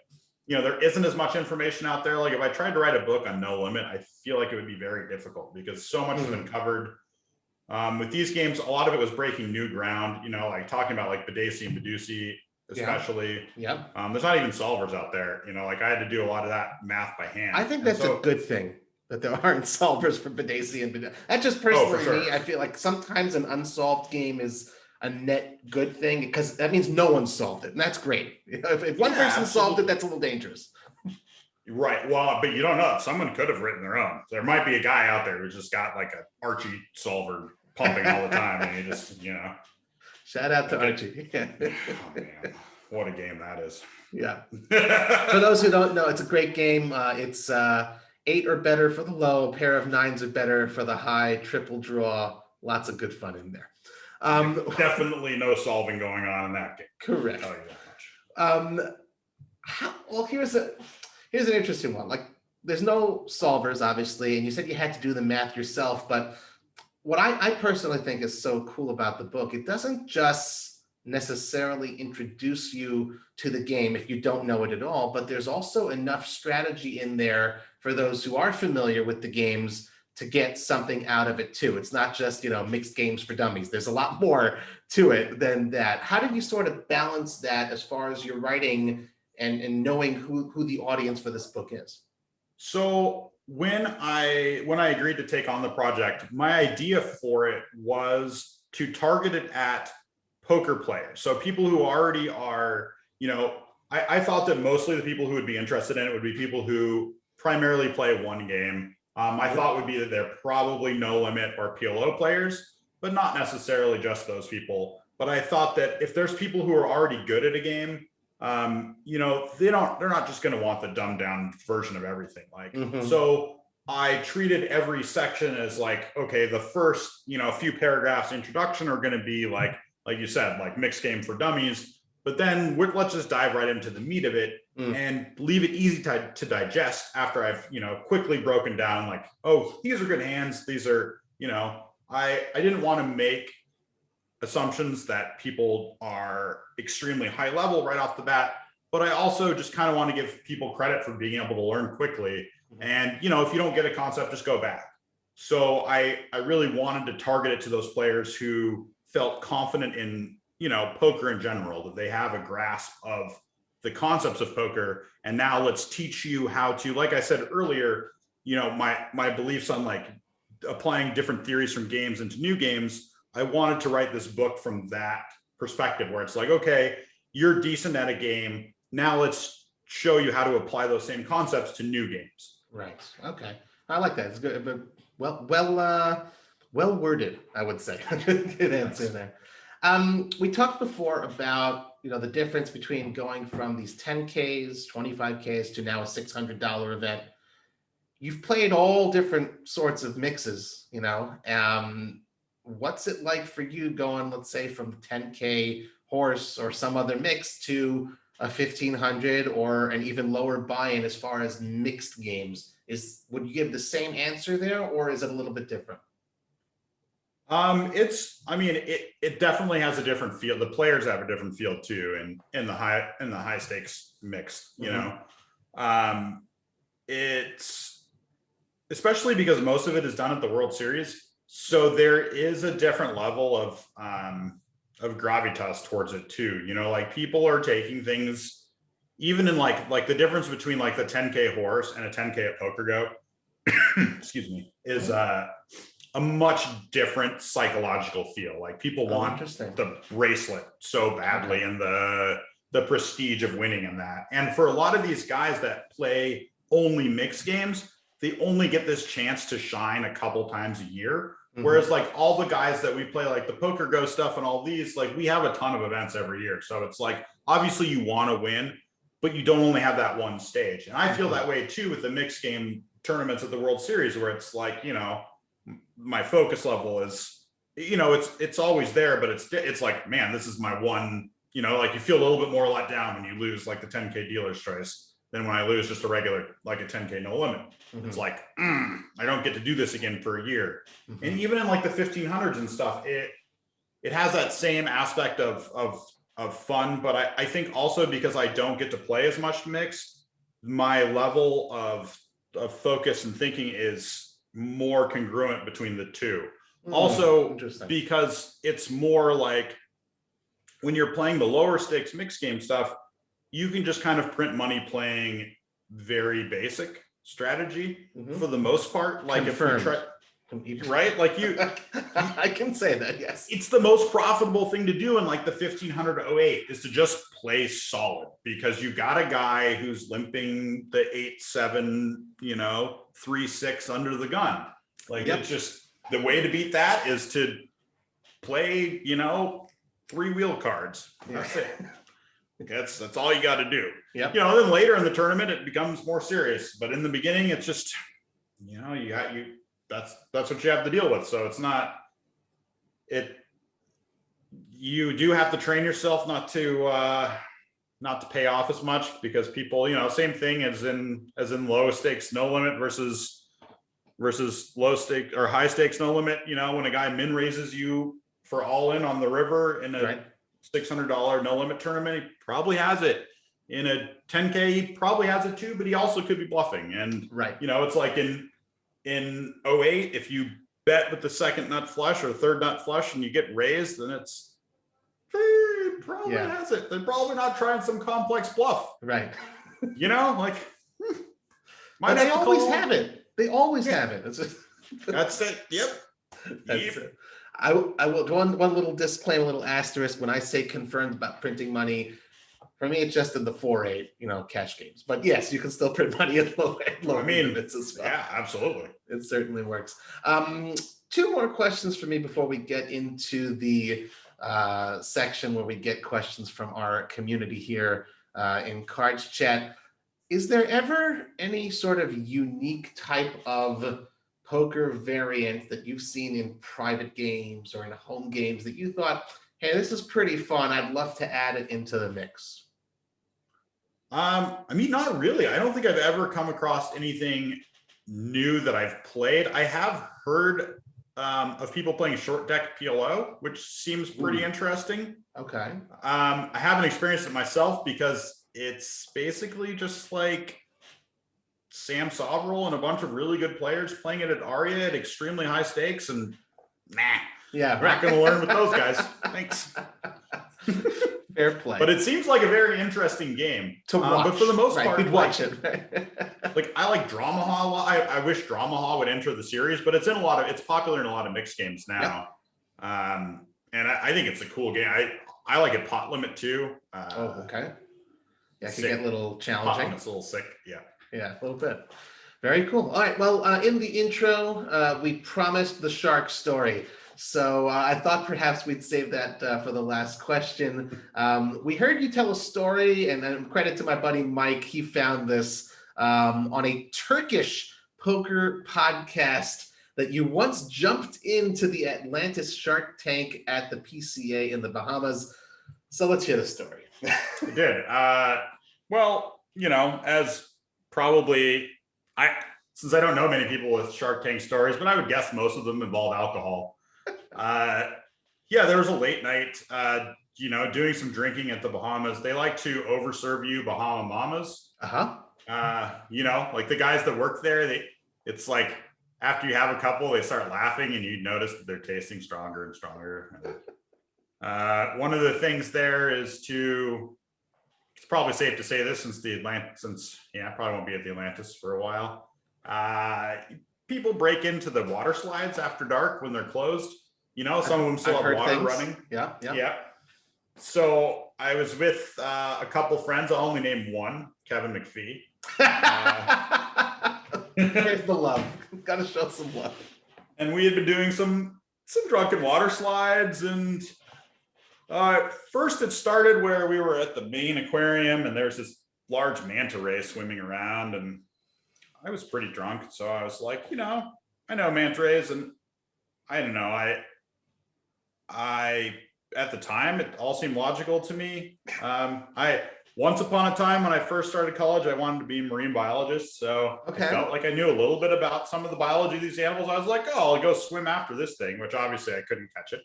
there isn't as much information out there. Like if I tried to write a book on No Limit, I feel like it would be very difficult because so much has been covered. With these games, a lot of it was breaking new ground, like talking about like Badesi and Badusi, especially. Yeah. There's not even solvers out there, like I had to do a lot of that math by hand. I think that's a good thing that there aren't solvers for Badesi and Badusi. That's just personally me. I feel like sometimes an unsolved game is a net good thing because that means no one solved it, and that's great. If one person solved it, that's a little dangerous. Right. Well, but you don't know. Someone could have written their own. There might be a guy out there who's just got like a Archie solver pumping all the time, and he just, Shout out to Archie. Oh, man. What a game that is. Yeah. For those who don't know, it's a great game. It's 8 or better for the low, a pair of 9s or better for the high, triple draw. Lots of good fun in there. Definitely no solving going on in that game. Correct. I'll tell you that much. Well, here's an interesting one. Like, there's no solvers, obviously, and you said you had to do the math yourself. But what I personally think is so cool about the book, it doesn't just necessarily introduce you to the game if you don't know it at all, but there's also enough strategy in there for those who are familiar with the games to get something out of it too. It's not just, mixed games for dummies. There's a lot more to it than that. How did you sort of balance that as far as your writing and knowing who the audience for this book is? So when I agreed to take on the project, my idea for it was to target it at poker players. So people who already are, I thought that mostly the people who would be interested in it would be people who primarily play one game. My thought would be that they're probably No Limit or PLO players, but not necessarily just those people. But I thought that if there's people who are already good at a game, they're not just going to want the dumbed down version of everything. So I treated every section as like, okay, the first, few paragraphs introduction are going to be like you said, like mixed game for dummies, but then let's just dive right into the meat of it and leave it easy to digest after I've, quickly broken down like, oh, these are good hands. These are, I didn't want to make assumptions that people are extremely high level right off the bat, but I also just kind of want to give people credit for being able to learn quickly. And, if you don't get a concept, just go back. So I really wanted to target it to those players who felt confident in, poker in general, that they have a grasp of the concepts of poker. And now let's teach you how to, like I said earlier, my beliefs on like applying different theories from games into new games. I wanted to write this book from that perspective where it's like, okay, you're decent at a game. Now let's show you how to apply those same concepts to new games. Right. Okay. I like that. It's good. But well worded, I would say. Good answer there. We talked before about, the difference between going from these 10Ks, 25Ks to now a $600 event. You've played all different sorts of mixes, what's it like for you going, let's say, from 10K horse or some other mix to a 1,500 or an even lower buy-in as far as mixed games? Would you give the same answer there, or is it a little bit different? It definitely has a different feel. The players have a different feel too, and in the high stakes mixed, it's especially because most of it is done at the World Series. So there is a different level of gravitas towards it too. Like people are taking things, even in like the difference between like the 10K horse and a 10K at Poker Go, excuse me, is a much different psychological feel. Like people want the bracelet so badly and the prestige of winning in that. And for a lot of these guys that play only mixed games, they only get this chance to shine a couple times a year. Whereas like all the guys that we play, like the Poker Go stuff and all these, like we have a ton of events every year. So it's like, obviously you want to win, but you don't only have that one stage. And I feel that way too with the mixed game tournaments at the World Series, where it's like, you know, my focus level is, you know, it's always there, but it's like, man, this is my one, you know, like you feel a little bit more let down when you lose like the 10K dealer's choice than when I lose just a regular, like a 10K no limit. It's like, I don't get to do this again for a year. And even in like the 1500s and stuff, it has that same aspect of fun, but I think also because I don't get to play as much mixed, my level of focus and thinking is more congruent between the two. Also, because it's more like when you're playing the lower stakes mixed game stuff, you can just kind of print money playing very basic strategy for the most part. Like Confirmed. If you try, right? Like you, I can say that, yes. It's the most profitable thing to do in like the 1500-08 is to just play solid, because you got a guy who's limping the 8-7, you know, 3-6 under the gun. Like it's just, the way to beat that is to play, you know, 3-wheel cards. That's it. That's all you got to do. You know, then later in the tournament it becomes more serious, but in the beginning it's just, you know, that's what you have to deal with. So it's not, you do have to train yourself not to pay off as much, because people, you know, same thing as in low stakes no limit versus low stake or high stakes no limit. You know, when a guy min raises you for all in on the river in a $600 no limit tournament, he probably has it. In a 10K, he probably has it too, but he also could be bluffing. And you know, it's like in 08, if you bet with the second nut flush or third nut flush and you get raised, then it's probably has it. They're probably not trying some complex bluff. You know, like but they always have it. They always have it. That's it. That's it. I will one little disclaimer, little asterisk. When I say confirmed about printing money, for me it's just in the 4-8, you know, cash games. But yes, you can still print money at lower limits as well. Yeah, absolutely. It certainly works. Two more questions for me before we get into the section where we get questions from our community here in Cards Chat. Is there ever any sort of unique type of poker variant that you've seen in private games or in home games that you thought, hey, this is pretty fun, I'd love to add it into the mix? I mean, not really. I don't think I've ever come across anything new that I've played. I have heard of people playing short deck PLO, which seems pretty interesting. Okay. I haven't experienced it myself because it's basically just like Sam Soverel and a bunch of really good players playing it at Aria at extremely high stakes, and yeah, not going to learn with those guys. Thanks. Fair play. But it seems like a very interesting game to watch. But for the most part, we'd watch it. Like I like Dramaha a lot. I wish Dramaha would enter the series, but it's popular in a lot of mixed games now. And I think it's a cool game. I like it pot limit too. Okay. Yeah, it can get a little challenging. It's a little sick. Yeah, a little bit. Very cool. All right. Well, in the intro, we promised the shark story. So I thought perhaps we'd save that for the last question. We heard you tell a story, and credit to my buddy Mike. He found this on a Turkish poker podcast that you once jumped into the Atlantis Shark Tank at the PCA in the Bahamas. So let's hear the story. I did. Well, you know, as probably since I don't know many people with Shark Tank stories, but I would guess most of them involve alcohol. There was a late night, you know, doing some drinking at the Bahamas. They like to overserve you Bahama Mamas. You know, like the guys that work there, it's like after you have a couple, they start laughing and you notice that they're tasting stronger and stronger. One of the things there is it's probably safe to say this since I probably won't be at the Atlantis for a while. people break into the water slides after dark when they're closed. You know, some of them still have water running. Yeah. So I was with a couple friends. I'll only name one, Kevin McPhee. Where's the love? Gotta show some love. And we had been doing some drunken water slides. And first it started where we were at the main aquarium and there's this large manta ray swimming around. And I was pretty drunk. So I was like, you know, I know manta rays. And I don't know. I at the time, it all seemed logical to me. Once upon a time when I first started college, I wanted to be a marine biologist. So I felt like I knew a little bit about some of the biology of these animals. I was like, oh, I'll go swim after this thing, which obviously I couldn't catch it.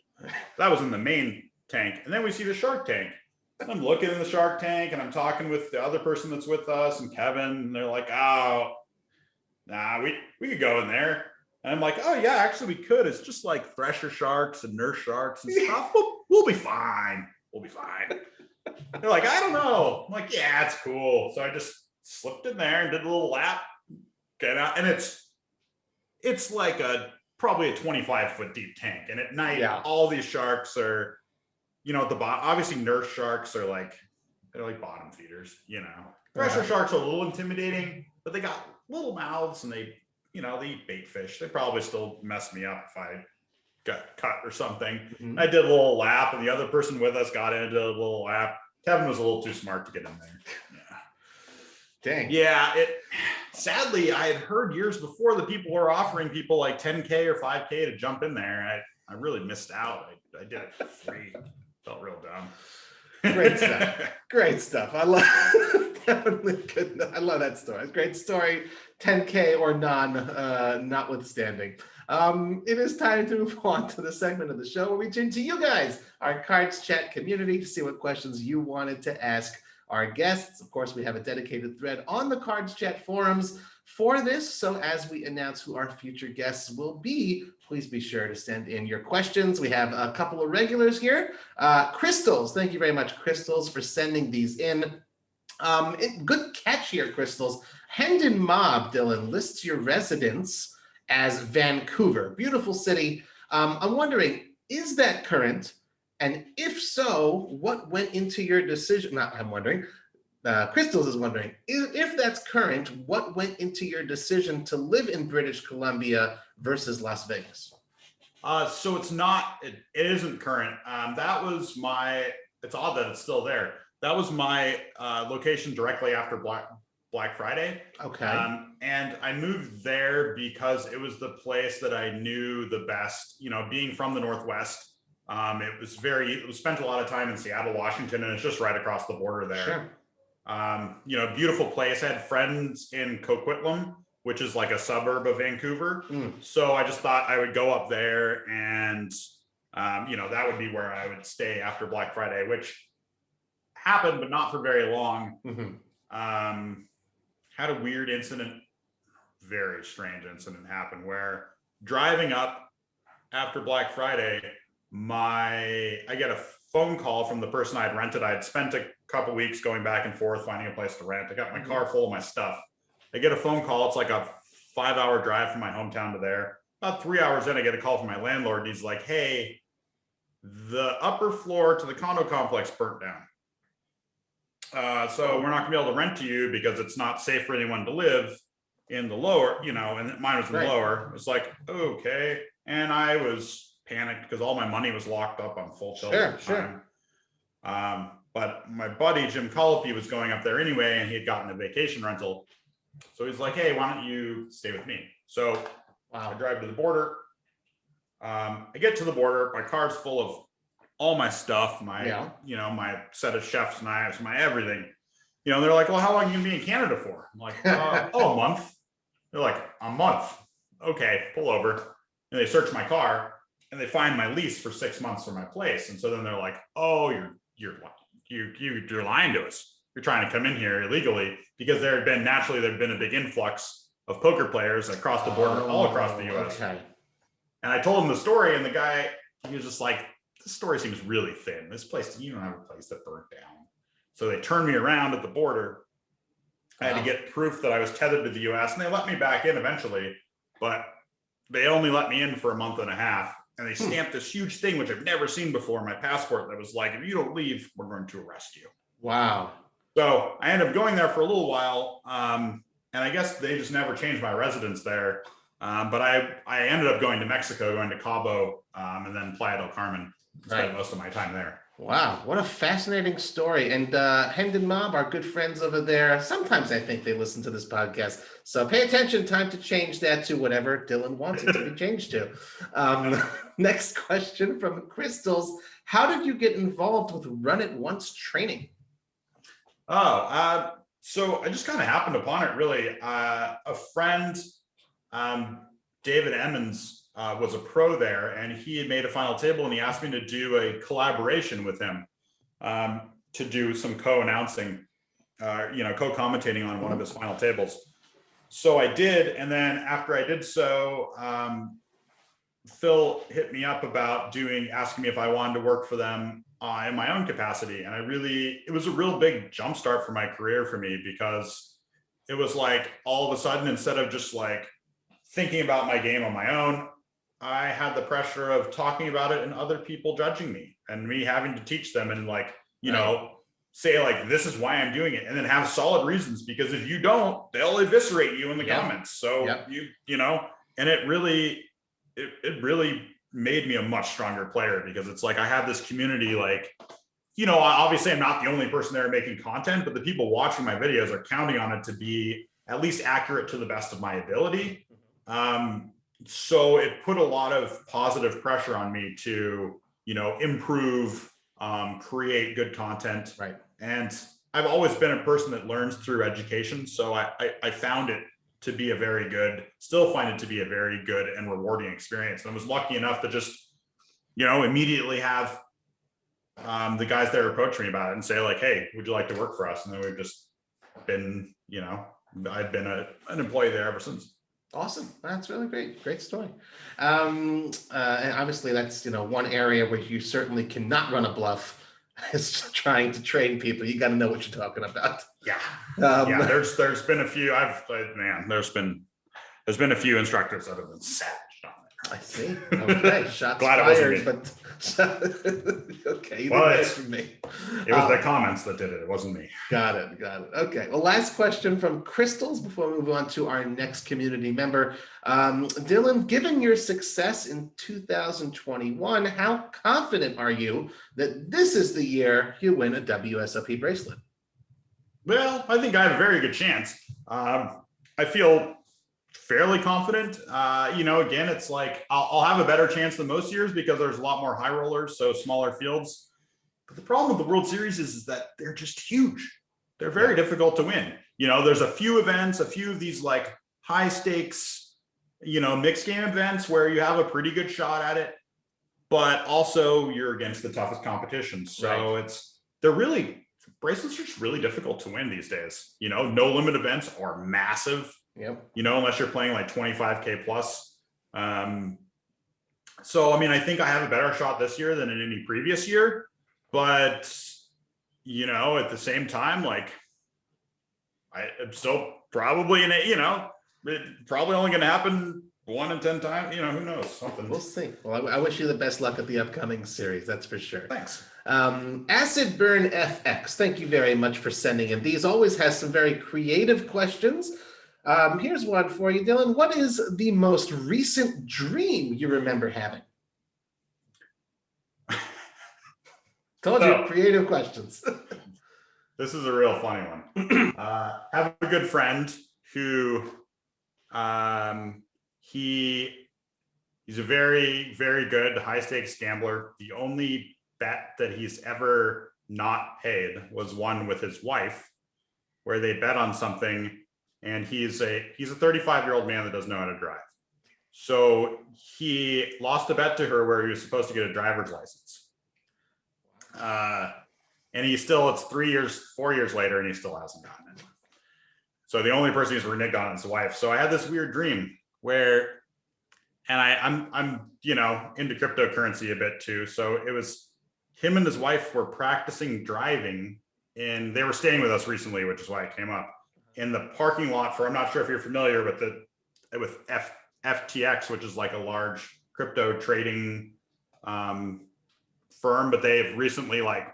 That was in the main tank. And then we see the shark tank. And I'm looking in the shark tank and I'm talking with the other person that's with us and Kevin. And they're like, oh, nah, we could go in there. And I'm like, oh yeah, actually we could. It's just like thresher sharks and nurse sharks and stuff. We'll be fine. We'll be fine. They're like, I don't know. I'm like, yeah, it's cool. So I just slipped in there and did a little lap. Get out, and it's like probably a 25-foot deep tank. And at night, all these sharks are, you know, at the bottom. Obviously, nurse sharks are they're like bottom feeders. You know, thresher sharks are a little intimidating, but they got little mouths and they eat bait fish. They probably still mess me up if I got cut or something. I did a little lap and the other person with us got in and did a little lap. Kevin was a little too smart to get in there. Dang. Yeah, sadly, I had heard years before that people were offering people like 10K or 5K to jump in there. I really missed out. I did it for free. Felt real dumb. Great stuff. Great stuff. I love definitely good. I love that story. Great story. 10K or notwithstanding. It is time to move on to the segment of the show where we turn to you guys, our Cards Chat community, to see what questions you wanted to ask our guests. Of course, we have a dedicated thread on the Cards Chat forums for this. So as we announce who our future guests will be, please be sure to send in your questions. We have a couple of regulars here. Crystals, thank you very much, Crystals, for sending these in. Good catch here, Crystals. Hendon Mob, Dylan, lists your residence as Vancouver. Beautiful city. I'm wondering, is that current? And if so, what went into your decision? Crystals is wondering, if that's current, what went into your decision to live in British Columbia versus Las Vegas? So it's not, it isn't current. It's odd that it's still there. That was my location directly after Black Friday. Okay. And I moved there because it was the place that I knew the best, being from the Northwest. It was spent a lot of time in Seattle, Washington, and it's just right across the border there. Sure. Beautiful place. I had friends in Coquitlam, which is like a suburb of Vancouver. So I just thought I would go up there and, that would be where I would stay after Black Friday, which happened, but not for very long. Had a weird incident, very strange incident happen where driving up after Black Friday, I get a phone call from the person I had rented. I had spent a couple weeks going back and forth, finding a place to rent. I got my car full of my stuff. I get a phone call. It's like a 5-hour drive from my hometown to there. About 3 hours in, I get a call from my landlord. And he's like, hey, the upper floor to the condo complex burnt down. So we're not gonna be able to rent to you because it's not safe for anyone to live in the lower, and mine was in the lower. It was like, okay. And I was panicked because all my money was locked up on full tilt at the time. But my buddy, Jim Colopy, was going up there anyway, and he had gotten a vacation rental. So he's like, hey, why don't you stay with me? So I drive to the border. I get to the border, my car's full of all my stuff, my set of chef's knives, my everything. They're like, well, how long are you gonna be in Canada for? I'm like, a month. They're like, a month. Okay, pull over. And they search my car and they find my lease for 6 months for my place. And so then they're like, oh, you're lying to us. You're trying to come in here illegally, because there'd been a big influx of poker players across the border, all across the US. Okay. And I told him the story, and the guy, he was just like, this story seems really thin. This place, you don't have a place that burnt down. So they turned me around at the border. I had to get proof that I was tethered to the US, and they let me back in eventually. but they only let me in for a month and a half. And they stamped this huge thing, which I've never seen before, in my passport that was like, if you don't leave, we're going to arrest you. Wow. So I ended up going there for a little while. And I guess they just never changed my residence there. But I ended up going to Mexico, going to Cabo, and then Playa del Carmen. Spent most of my time there. Wow, what a fascinating story. And Hendon Mob, our good friends over there, sometimes I think they listen to this podcast. So pay attention, time to change that to whatever Dylan wants it to be changed to. Next question from Crystals. How did you get involved with Run It Once training? So I just kind of happened upon it, really. A friend, David Emmons, was a pro there, and he had made a final table, and he asked me to do a collaboration with him to do some co-announcing, co-commentating on one of his final tables. So I did, and then after I did so, Phil hit me up about asking me if I wanted to work for them in my own capacity. And it was a real big jumpstart for my career for me, because it was like all of a sudden, instead of just like thinking about my game on my own, I had the pressure of talking about it and other people judging me, and me having to teach them and say like, this is why I'm doing it, and then have solid reasons, because if you don't, they'll eviscerate you in the comments. So and it really made me a much stronger player, because it's like I have this community, like, obviously I'm not the only person there making content, but the people watching my videos are counting on it to be at least accurate to the best of my ability. So it put a lot of positive pressure on me to, improve, create good content. Right. And I've always been a person that learns through education. So I found it to be still find it to be a very good and rewarding experience. And I was lucky enough to just, immediately have the guys there approach me about it and say like, hey, would you like to work for us? And then we've just been, I've been an employee there ever since. Awesome. That's really great story. And obviously that's, one area where you certainly cannot run a bluff is trying to train people. You got to know what you're talking about. Yeah. There's been a few, there's been a few instructors that have been savaged on it. I see. Okay. Shots Glad fired, but okay. You didn't answer me. It was the comments that did it. It wasn't me. Got it. Okay. Well, last question from Crystals before we move on to our next community member. Dylan, given your success in 2021, how confident are you that this is the year you win a WSOP bracelet? Well, I think I have a very good chance. I feel fairly confident. Again, it's like I'll have a better chance than most years because there's a lot more high rollers, so smaller fields. But the problem with the World Series is that they're just huge. They're very difficult to win. There's a few events, a few of these like high stakes, mixed game events where you have a pretty good shot at it, but also you're against the toughest competition. So bracelets are just really difficult to win these days. No limit events are massive. Yep. Unless you're playing like 25K plus. So, I think I have a better shot this year than in any previous year, but, at the same time, like I'm still probably in it, probably only going to happen 1 in 10 times, who knows, something. We'll see. Well, I wish you the best luck at the upcoming series. That's for sure. Thanks. Acid Burn FX. Thank you very much for sending in. These always has some very creative questions. Here's one for you, Dylan. What is the most recent dream you remember having? Told you, creative questions. This is a real funny one. Have a good friend who he's a very, very good high stakes gambler. The only bet that he's ever not paid was one with his wife, where they bet on something. And he's a 35-year-old man that doesn't know how to drive. So he lost a bet to her where he was supposed to get a driver's license. And it's 4 years later, and he still hasn't gotten it. So the only person who's reneged on it is his wife. So I had this weird dream where, and I'm into cryptocurrency a bit too. So it was him and his wife were practicing driving, and they were staying with us recently, which is why it came up. In the parking lot for, I'm not sure if you're familiar with FTX, which is like a large crypto trading firm, but they've recently like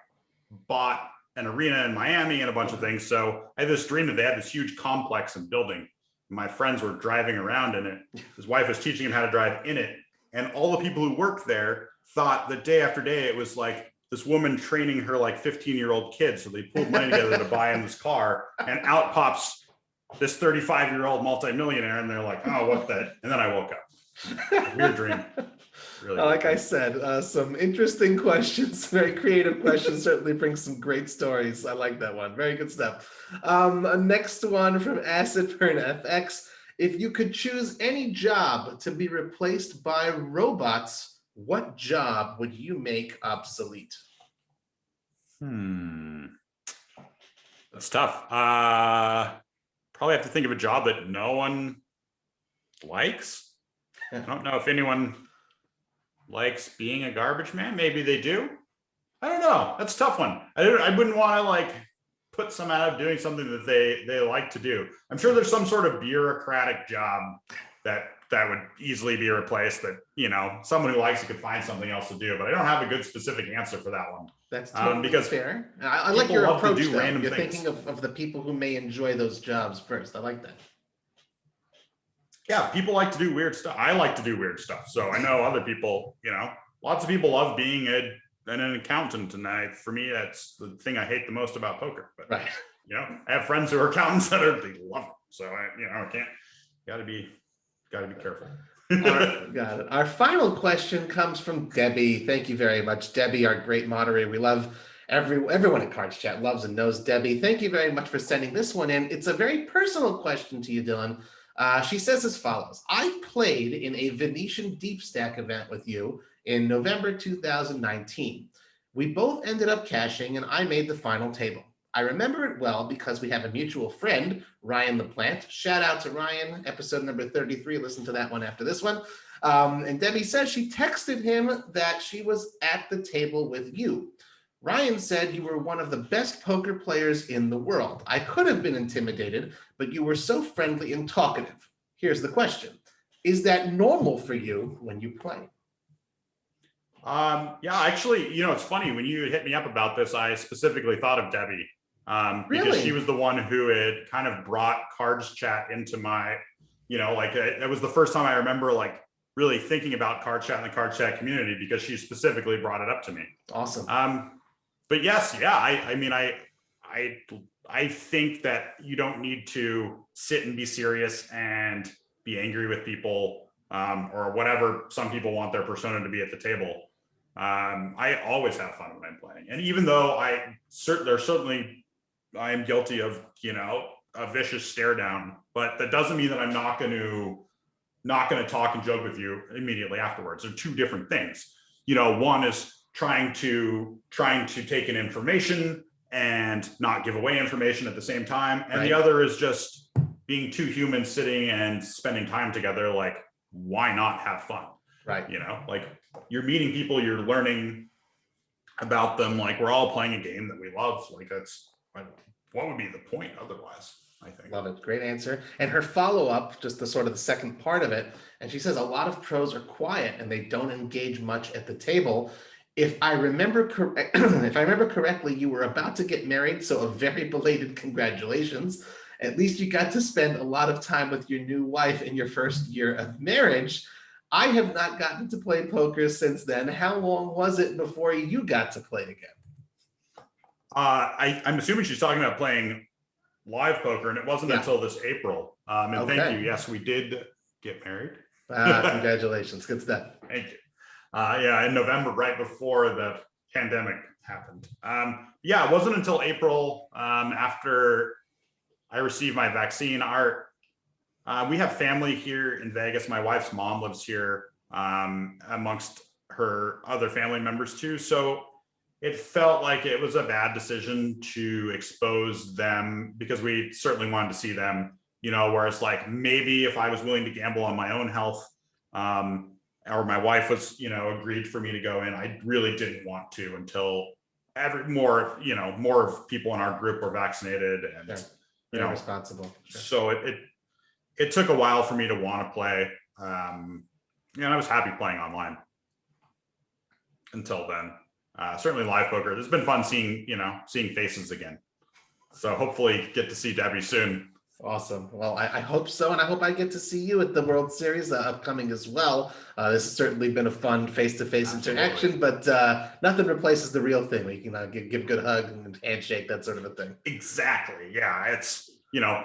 bought an arena in Miami and a bunch of things. So I had this dream that they had this huge complex and building. My friends were driving around in it. His wife was teaching him how to drive in it. And all the people who worked there thought that day after day, it was like this woman training her like 15-year-old kid. So they pulled money together to buy him this car, and out pops this 35-year-old multimillionaire. And they're like, oh, what the? And then I woke up. Weird dream. Really like I said, some interesting questions, very creative questions, certainly bring some great stories. I like that one. Very good stuff. Next one from Acid Burn FX. If you could choose any job to be replaced by robots, what job would you make obsolete? That's tough. Probably have to think of a job that no one likes. I don't know if anyone likes being a garbage man. Maybe they do. I don't know. That's a tough one. I wouldn't want to like put some out of doing something that they like to do. I'm sure there's some sort of bureaucratic job that would easily be replaced, that, you know, someone who likes it could find something else to do, but I don't have a good specific answer for that one. That's totally because fair. I like your approach, though. You're things. thinking of the people who may enjoy those jobs first. I like that. Yeah, people like to do weird stuff. I like to do weird stuff. So I know other people, you know, lots of people love being an accountant. And for me, that's the thing I hate the most about poker. But, right. You know, I have friends who are accountants they love it. So I can't, gotta be careful. Got it. Our final question comes from Debbie. Thank you very much, Debbie, our great moderator. We love everyone at CardsChat loves and knows Debbie. Thank you very much for sending this one in. It's a very personal question to you, Dylan. She says as follows: I played in a Venetian deep stack event with you in November 2019. We both ended up cashing and I made the final table. I remember it well because we have a mutual friend, Ryan LaPlante. Shout out to Ryan, episode number 33. Listen to that one after this one. And Debbie says she texted him that she was at the table with you. Ryan said you were one of the best poker players in the world. I could have been intimidated, but you were so friendly and talkative. Here's the question: is that normal for you when you play? Yeah, actually, you know, it's funny, when you hit me up about this, I specifically thought of Debbie. Because Really? she was the one who had kind of brought CardsChat into my, you know, like it was the first time I remember like really thinking about CardsChat and the CardsChat community, because she specifically brought it up to me. Awesome. But yes, yeah, I mean, I think that you don't need to sit and be serious and be angry with people, or whatever some people want their persona to be at the table. I always have fun when I'm playing, and even though I am guilty of, you know, a vicious stare down, but that doesn't mean that I'm not going to talk and joke with you immediately afterwards. They're two different things. You know, one is trying to take in information and not give away information at the same time, and right. The other is just being two humans sitting and spending time together. Like, why not have fun? Right. You know, like, you're meeting people, you're learning about them. Like, we're all playing a game that we love. Like, what would be the point otherwise? I think. Love it. Great answer. And her follow-up, just the sort of the second part of it, and she says a lot of pros are quiet and they don't engage much at the table. If I remember correctly, you were about to get married, so a very belated congratulations. At least you got to spend a lot of time with your new wife in your first year of marriage. I have not gotten to play poker since then. How long was it before you got to play again? I'm assuming she's talking about playing live poker, and it wasn't until this April. And okay. Thank you. Yes, we did get married. Congratulations. Good stuff. Thank you. Yeah, in November, right before the pandemic happened. Yeah, it wasn't until April, after I received my vaccine. We have family here in Vegas. My wife's mom lives here, amongst her other family members too. So it felt like it was a bad decision to expose them, because we certainly wanted to see them, you know, whereas like maybe if I was willing to gamble on my own health, or my wife was, you know, agreed for me to go in, I really didn't want to until more of people in our group were vaccinated, and you know, responsible. Sure. So it took a while for me to want to play. And I was happy playing online until then. Certainly live poker. It's been fun seeing faces again. So hopefully get to see Debbie soon. Awesome. Well, I hope so. And I hope I get to see you at the World Series upcoming as well. This has certainly been a fun face-to-face interaction, but nothing replaces the real thing. We can give a good hug and handshake, that sort of a thing. Exactly. Yeah. It's,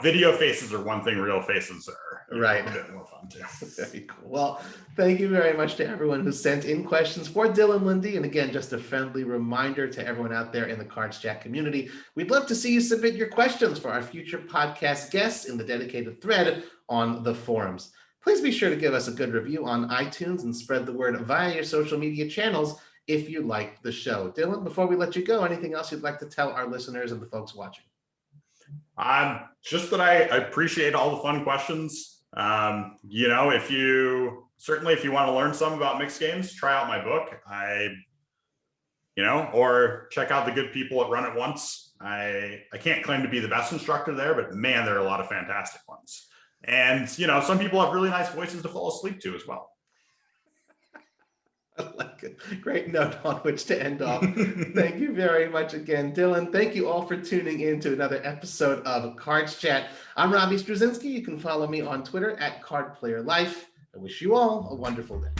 video faces are one thing, real faces are right. A bit more fun too. Very cool. Well, thank you very much to everyone who sent in questions for Dylan Linde. And again, just a friendly reminder to everyone out there in the CardsChat community, we'd love to see you submit your questions for our future podcast guests in the dedicated thread on the forums. Please be sure to give us a good review on iTunes and spread the word via your social media channels if you like the show. Dylan, before we let you go, anything else you'd like to tell our listeners and the folks watching? Just that I appreciate all the fun questions. If you want to learn some about mixed games, try out my book. Or check out the good people at Run It Once. I can't claim to be the best instructor there, but man, there are a lot of fantastic ones. And, some people have really nice voices to fall asleep to as well. I like it. Great note on which to end off. Thank you very much again, Dylan. Thank you all for tuning in to another episode of CardsChat. I'm Robbie Strazynski. You can follow me on Twitter at CardPlayerLife. I wish you all a wonderful day.